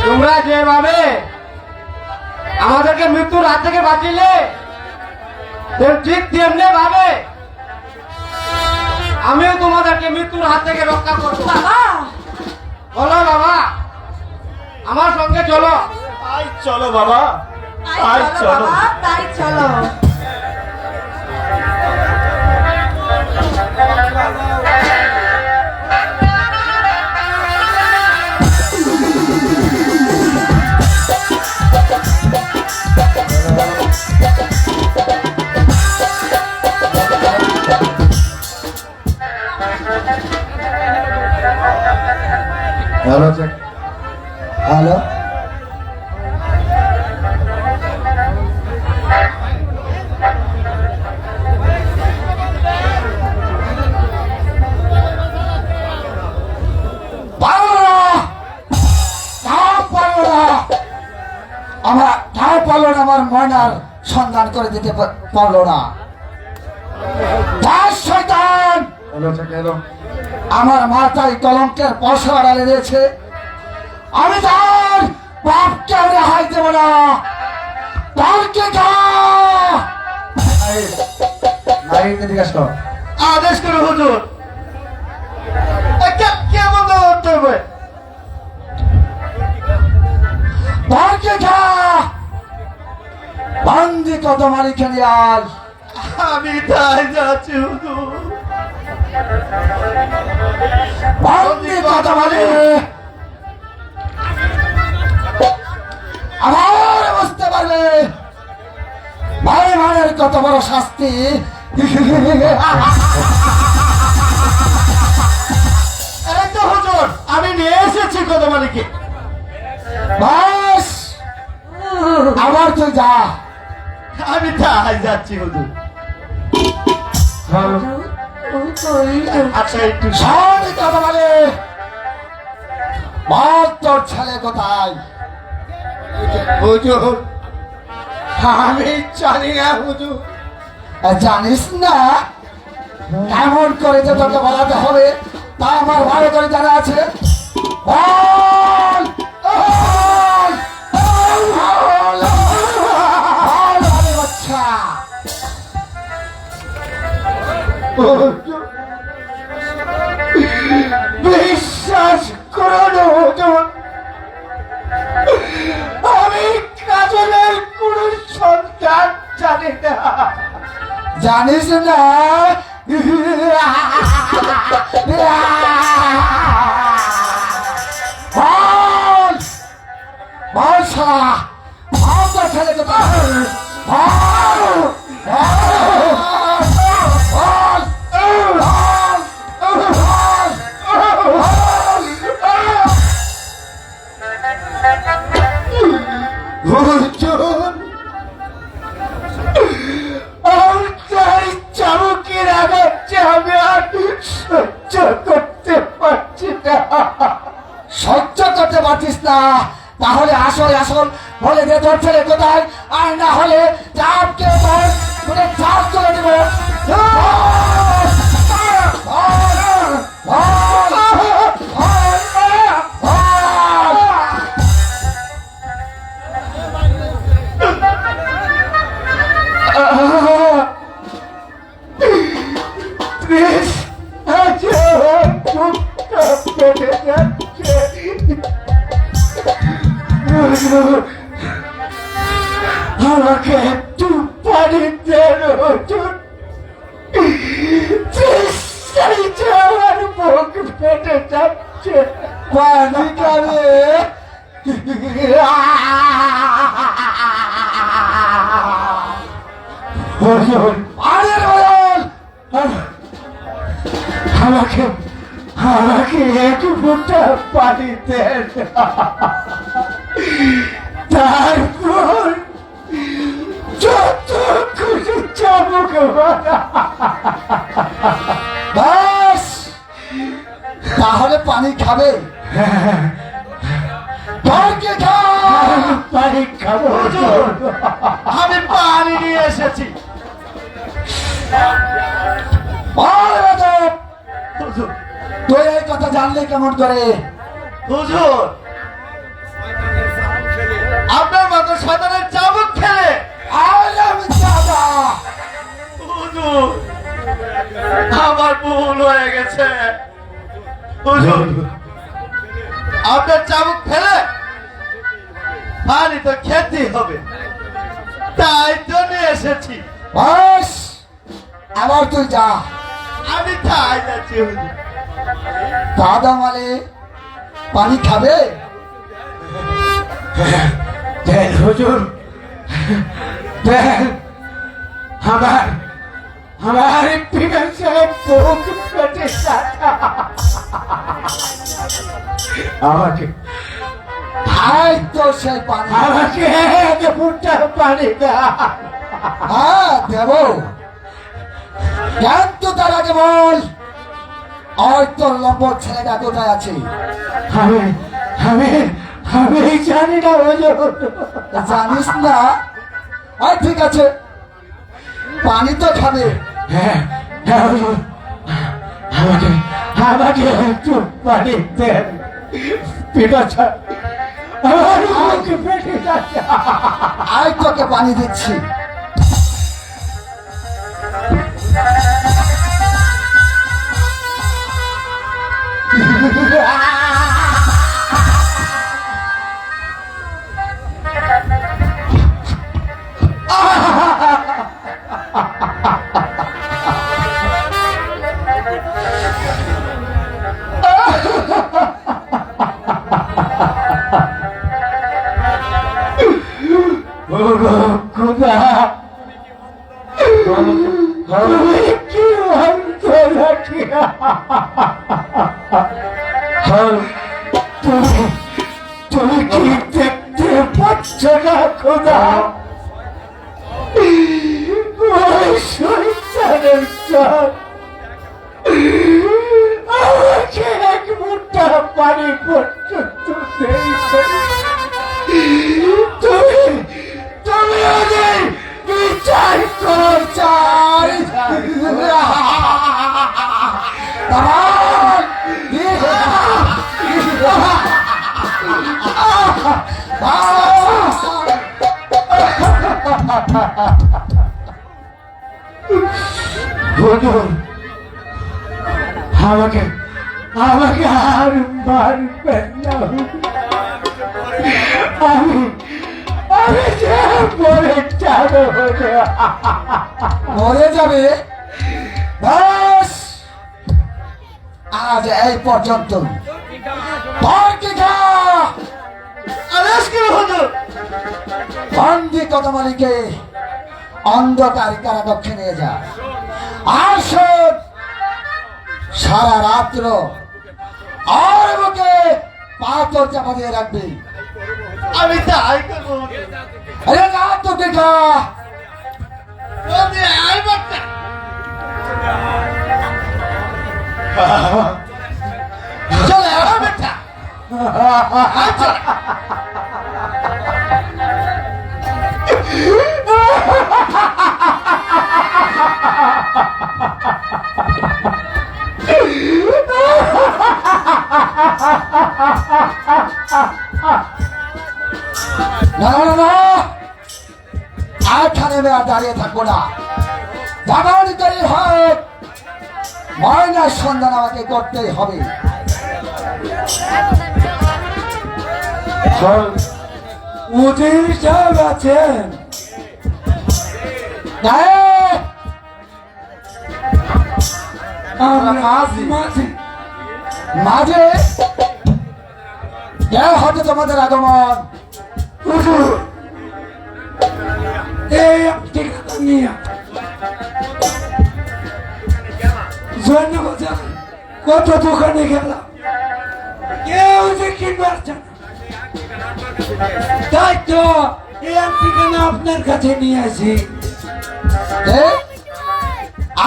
তোমরা যেভাবে আমাদেরকে মৃত্যুর হাত থেকে বাঁচিলে ঠিক তেমনি ভাবে আমিও তোমাদেরকে মৃত্যুর হাত থেকে রক্ষা করবো। বাবা বলো বাবা, আমার সঙ্গে চলো। আই চলো বাবা, আই তাই চলো চলো। বাবা তাই চলো। হ্যালো হ্যালো, আমার ময়নার সন্ধান করে দিতে পারলো না। শয়তান আমার মাথায় কলঙ্কের পশা ডালে দিয়েছে। আমি তার বাপকে রেহাই দেব না। আদেশ করে হুজুর, কেমন করতে হবে? বন্দি কত মারি খেলিয়াল। আমি তাই যাচ্ছি হুজুর। বন্দি কত মারি আবার বুঝতে পারবে ভাই মানের কত বড় শাস্তি। এই তো হুজুর, আমি নিয়ে এসেছি কত মালিকে। বাস আবার তুই যা। আমি তাই যাচ্ছি হুজুর। আচ্ছা একটু সবই কথা বলে বল তোর ছেলে কোথায়? হুজুর, আমি জানি না হুজুর। জানিস না? কেমন করে যে তোকে বলাতে হবে তা আমার ভালো করে জানা আছে। বল, বল, বল, বল, বল, বাচ্চা। বিশ্বাস করো না হুজুর, আমি কাজলের কোন সন্তান জানি জানিস না বল বল শালা বল তো ছেলে তো চাবুকের আঘাতটা আমি আর সহ্য করতে পারছি না। সহ্য করতে পারছিস না? তাহলে আসল আসল বলে দে তোর ছেলে কোথায়, আর না হলে চাপকে তোর চাপ চলে দেব। আমাকে একটু পানি দেন হুজুর, আমার বুক ফেটে যাচ্ছে। পানি খাবে? আমাকে আমাকে এক ফোঁটা পানি দেন, তারপর যত খুশি চাবুক বাস। তাহলে পানি খাবে? পানি খাবো? আমি পানি নিয়ে এসেছি। তুই এই কথা জানলে কেমন করে? হুজুর, আপনার মতো সাধারণ চাবুক খেলে হুজুর আমার ভুল হয়ে গেছে। হুজুর, আপনার চাবুক ফেলে পানি তো খেতেই হবে, তাই তো নিয়ে এসেছি। বাস, আবার তুই যা। আমি তাই যাচ্ছি। হুজুর, দাদা মালে পানি খাবে? দেন হুজুর, দেন। আমার আমার পিপাসায় বুক ফেটে যাচ্ছে। আমাকে খাই তো সেই পানি। আমাকে এক ফুটা পানি দাও। হ্যাঁ দেব, কিন্তু তার আগে বল, ওই তোর লম্বর ছেলেটা কোথায় আছে? আমি আমি আমি জানি না হুজুর। জানিস না? আর ঠিক আছে, পানি তো খাবে। হ্যাঁ হ্যাঁ হুজুর, আমাকে আমাকে একটু পানি দেন। পিপাসা আমার বুক ফেটে যাচ্ছে। আর তোকে পানি দিচ্ছি। খোদা, তুমি কি অন্ত রাখিয়া? তুমি কি দেখতে পাচ্ছ না খোদা? ওই শয়তানের দল আমাকে এক মুঠা পানি পর্যন্ত দিয়েছে। তুমি তুমি ওদের বিচার করো। চাই আমাকে আমাকে আর মারবেন না। আমি আমি যে মরে যাবো। মরে যাবে? ব্যাস, আজ এই পর্যন্ত। বন্দি কদমালিকে অন্ধকার কারাকক্ষে নিয়ে যা। আর শোন, সারা রাত্র আর বুকে পাথর চাপা দিয়ে রাখবি। আমি তাই করবো। আরে না তোকে কা চলে আয় বেটা। না না না, এখানে আমি আর দাঁড়িয়ে থাকবো না। জাগানিকারী হোক, ময়নার সন্ধান আমাকে করতেই হবে। উজির সাহেব আছেন? মাঝে হয়তো তোমাদের আগমন। এই ঠিকানা নিয়ে জয়নবাজার কত দোকানে গেলাম, কেউ যে কিনবে আসছে না। তাই তো এই ঠিকানা আপনার কাছে নিয়ে আসি।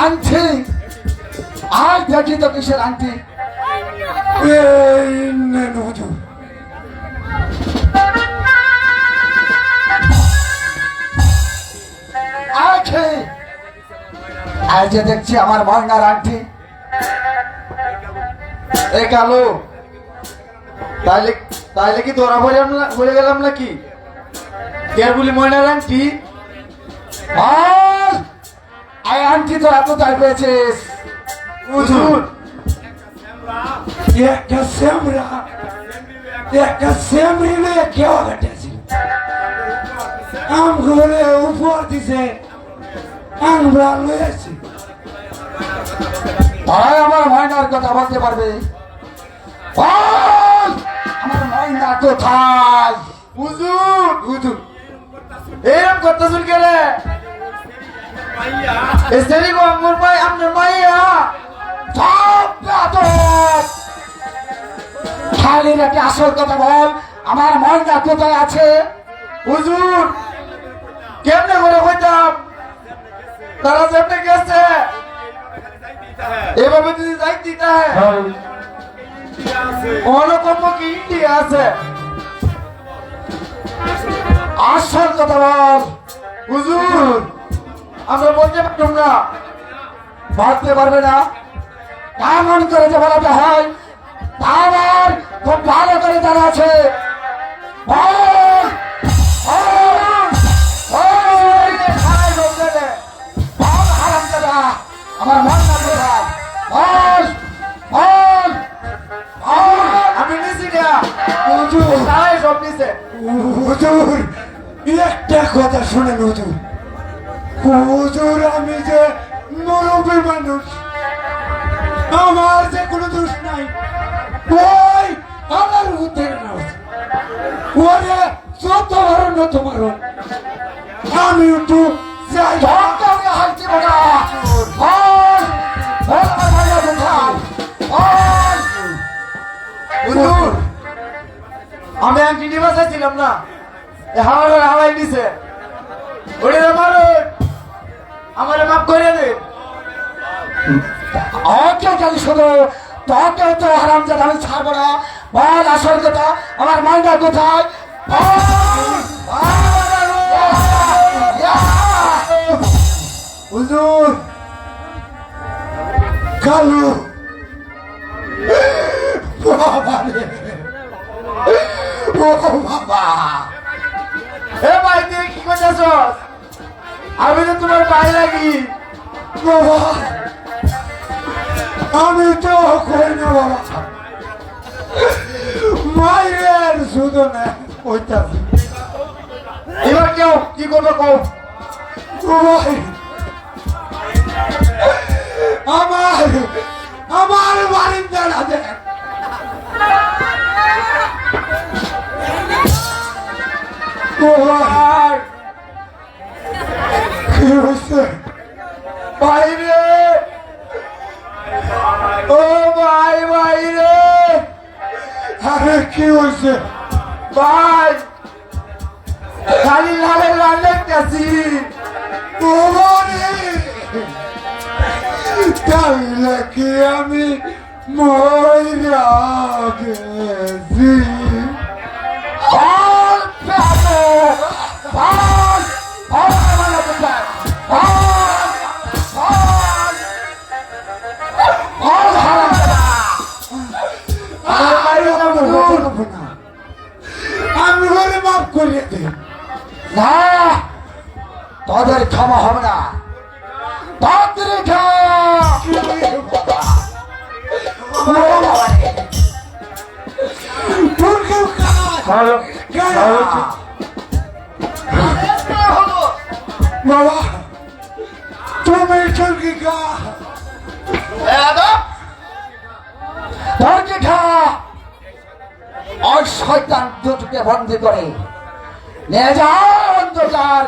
আংটি? আর দেখি তো কিসের আংটি? আজ যে দেখছি আমার ময়নার আংটি। এই কালো, তাইলে তাইলে কি ধরা পড়ে গেলাম নাকি? কে বলি ময়নার আংটি? এই আংটি তো এত তাই পেয়েছিস? হুজুর, একটা সেমরিলে কেউ ঘটেছিল, আমগুলো উপর দিছে, আমরা লয়েছি। তাই আমার ময়নার কথা বলতে পারবে? বল, আমার ময়না কোথায়? হুজুর, হুজুর এরকম কথা শুন কে রে? এসেরি গো আমার ভাই, আপনার মাইয়া। খালি একটা আসল কথা বল, আমার ময়না কোথায় আছে? হুজুর কেমনে করে হইতাম, তারা যেমনে গেছে এভাবে যদি যাই দিতে অনকম্প কি ইন্ডিয়া আছে। আসল কথা বল। হুজুর আমরা বলতে পারতাম না। ভাবতে পারবে না? কেমন করে যে বলাতে হয় তা আমার খুব ভালো করে জানা আছে। বল, বল, বল, বল, হারামজাদা, আমার ময়না কোথায়? বল, বল, বল। আমি নিছি না, হুজুর, তাই সব নিছে। হুজুর, একটা কথা শুনেন হুজুর। হুজুর, আমি যে মুরব্বী মানুষ, আমার যে কোনো দোষ নাই। ওই আমার উঠে না, ওরে যত মারো না তোমার, আমি একটু যাই। হাসছি বলা, হুজুর আমি আংটি নিয়ে বাসাইছিলাম না, হাওয়ার হাওয়াই দিছে। ওরে মারো, আমার মাফ করে দে। ওকে খালি শুধু তোকে তো হারামজাদা আমি ছাড়বো না। বল আসল কথা, আমার ময়না কোথায়? হুজুর কালু, বাবা রে, ও বাবা, এ ভাই তুই কি করতেছ? আমি তো তোমার পায়ে লাগি। বাবা, আমি তো কই না বাবা, মায়ের শুধু না ওইটা। এ কেউ কি করবে কও আমার আমার বাড়ির বেড়া দেখ কি হয়েছে বাইরে ও ভাই বাইরে আরে কি হয়েছে ভাই খালি লালে লালে কাছি তাইলে কি আমি ময়রা গেছি আমি ঘরে মাফ করিয়ে দিই না তোদের ক্ষমা হবে না তোদের বাবা তুমি চলকি খা তোর খা और शैतान দুটোকে বন্দি করে নিয়ে যাও অন্ধকার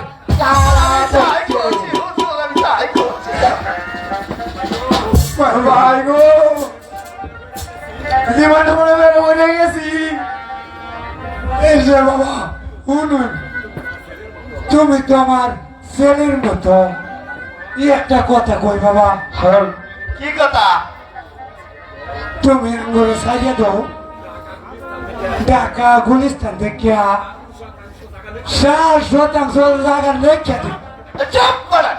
ভাই গো জীবনে মনে বেড়ে বলে গেছি এই যে বাবা শুনুন তুমি তো আমার ছেলের মতো একটা কথা কই বাবা কি কথা তুমি আঙ্গুলে সারিয়ে দাও ঢাকা গুলিস্তান থেকে 60% জায়গা রেখে দিই চুপ করে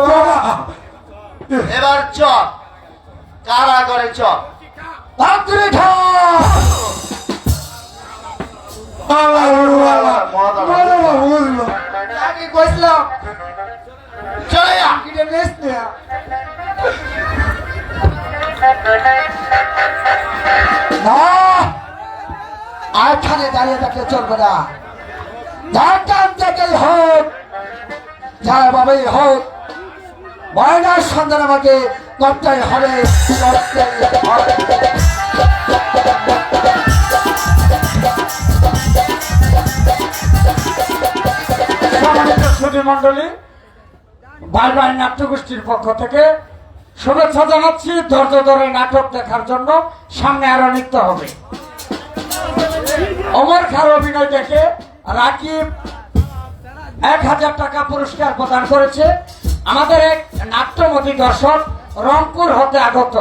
বাবা এবার চপ কারাগারে চপ তাড়াতাড়ি খা আগে কইছিলাম চলে যা এটা নেস না আখানে দাঁড়িয়ে থাকলে চলবে না ঢাকান থেকেই হোক যারা বাবাই হোক ময়নার সন্ধান আমাকে করতেই হবে মন্ডলী বারবার নাট্যগোষ্ঠীর পক্ষ থেকে শুভেচ্ছা জানাচ্ছি ধৈর্য ধরে নাটক দেখার জন্য সামনে আরো নৃত্য হবে ওমর খান অভিনয় দেখে রাকিব 1000 টাকা পুরস্কার প্রদান করেছে আমাদের এক নাট্যমতী দর্শক রংপুর হতে আগত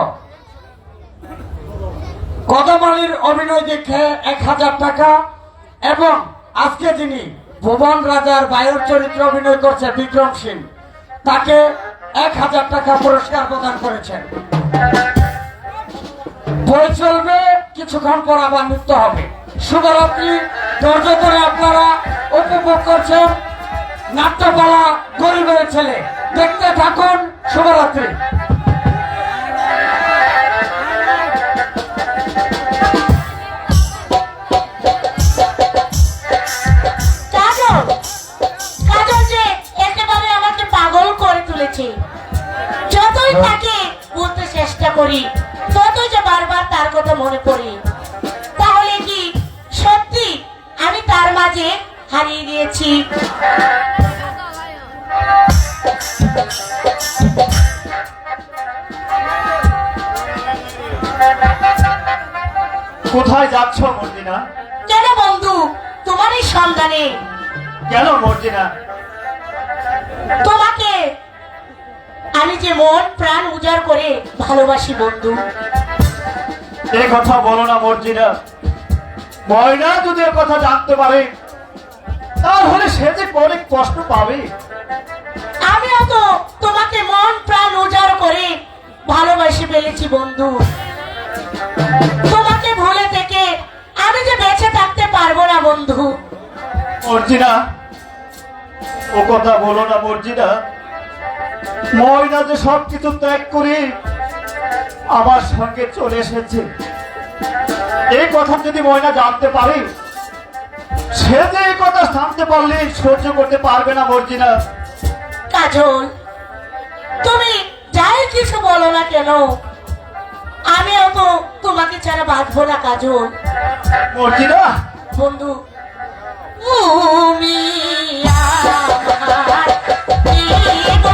কদম আলীর অভিনয় দেখে 1000 টাকা এবং আজকে যিনি ভুবন রাজার বায়ুর চরিত্রে অভিনয় করছে বিক্রম সিং তাকে 1000 টাকা পুরস্কার প্রদান করেছেন বই চলবে কিছুক্ষণ পর আবার নৃত্য হবে শুভরাত্রি ধৈর্য ধরে আপনারা উপভোগ করছেন নাট্যপালা গরিবের ছেলে দেখতে থাকুন শুভরাত্রি কাজল যে একেবারে আমাকে পাগল করে তুলেছে যতই তাকে বলতে চেষ্টা করি ততই যে বারবার তার কথা মনে পড়ে তাহলে কি সত্যি আমি তার মাঝে হারিয়ে গিয়েছি কোথায় যাচ্ছ মর্জিনা কেন বন্ধু তোমারই সন্ধানে কেন মর্জিনা তোমাকে আমি যে মন প্রাণ উজাড় করে ভালোবাসি বন্ধু এই কথা বলো না মর্জিনা ময়না যদি এ কথা জানতে পারে তাহলে সে যে অনেক কষ্ট পাবে আমিও তো তোমাকে মন প্রাণ উজাড় করে ভালোবাসি ফেলেছি বন্ধু তোমাকে ভুলে থেকে আমি যে বেঁচে থাকতে পারবো না বন্ধু মর্জিনা ও কথা বলো না মর্জিনা ময়না যে সবকিছু ত্যাগ করে আমার সঙ্গে চলে এসেছে এই কথা যদি ময়না জানতে পারে সে যে এই কথা থামতে পারলে সহ্য করতে পারবে না মর্জিনা। কাজল, তুমি যাই কিছু বলো না কেন, আমিও তো তোমাকে ছাড়া বাঁচবো না কাজল। মর্জিনা, বন্ধু, তুমি আমার জীবন।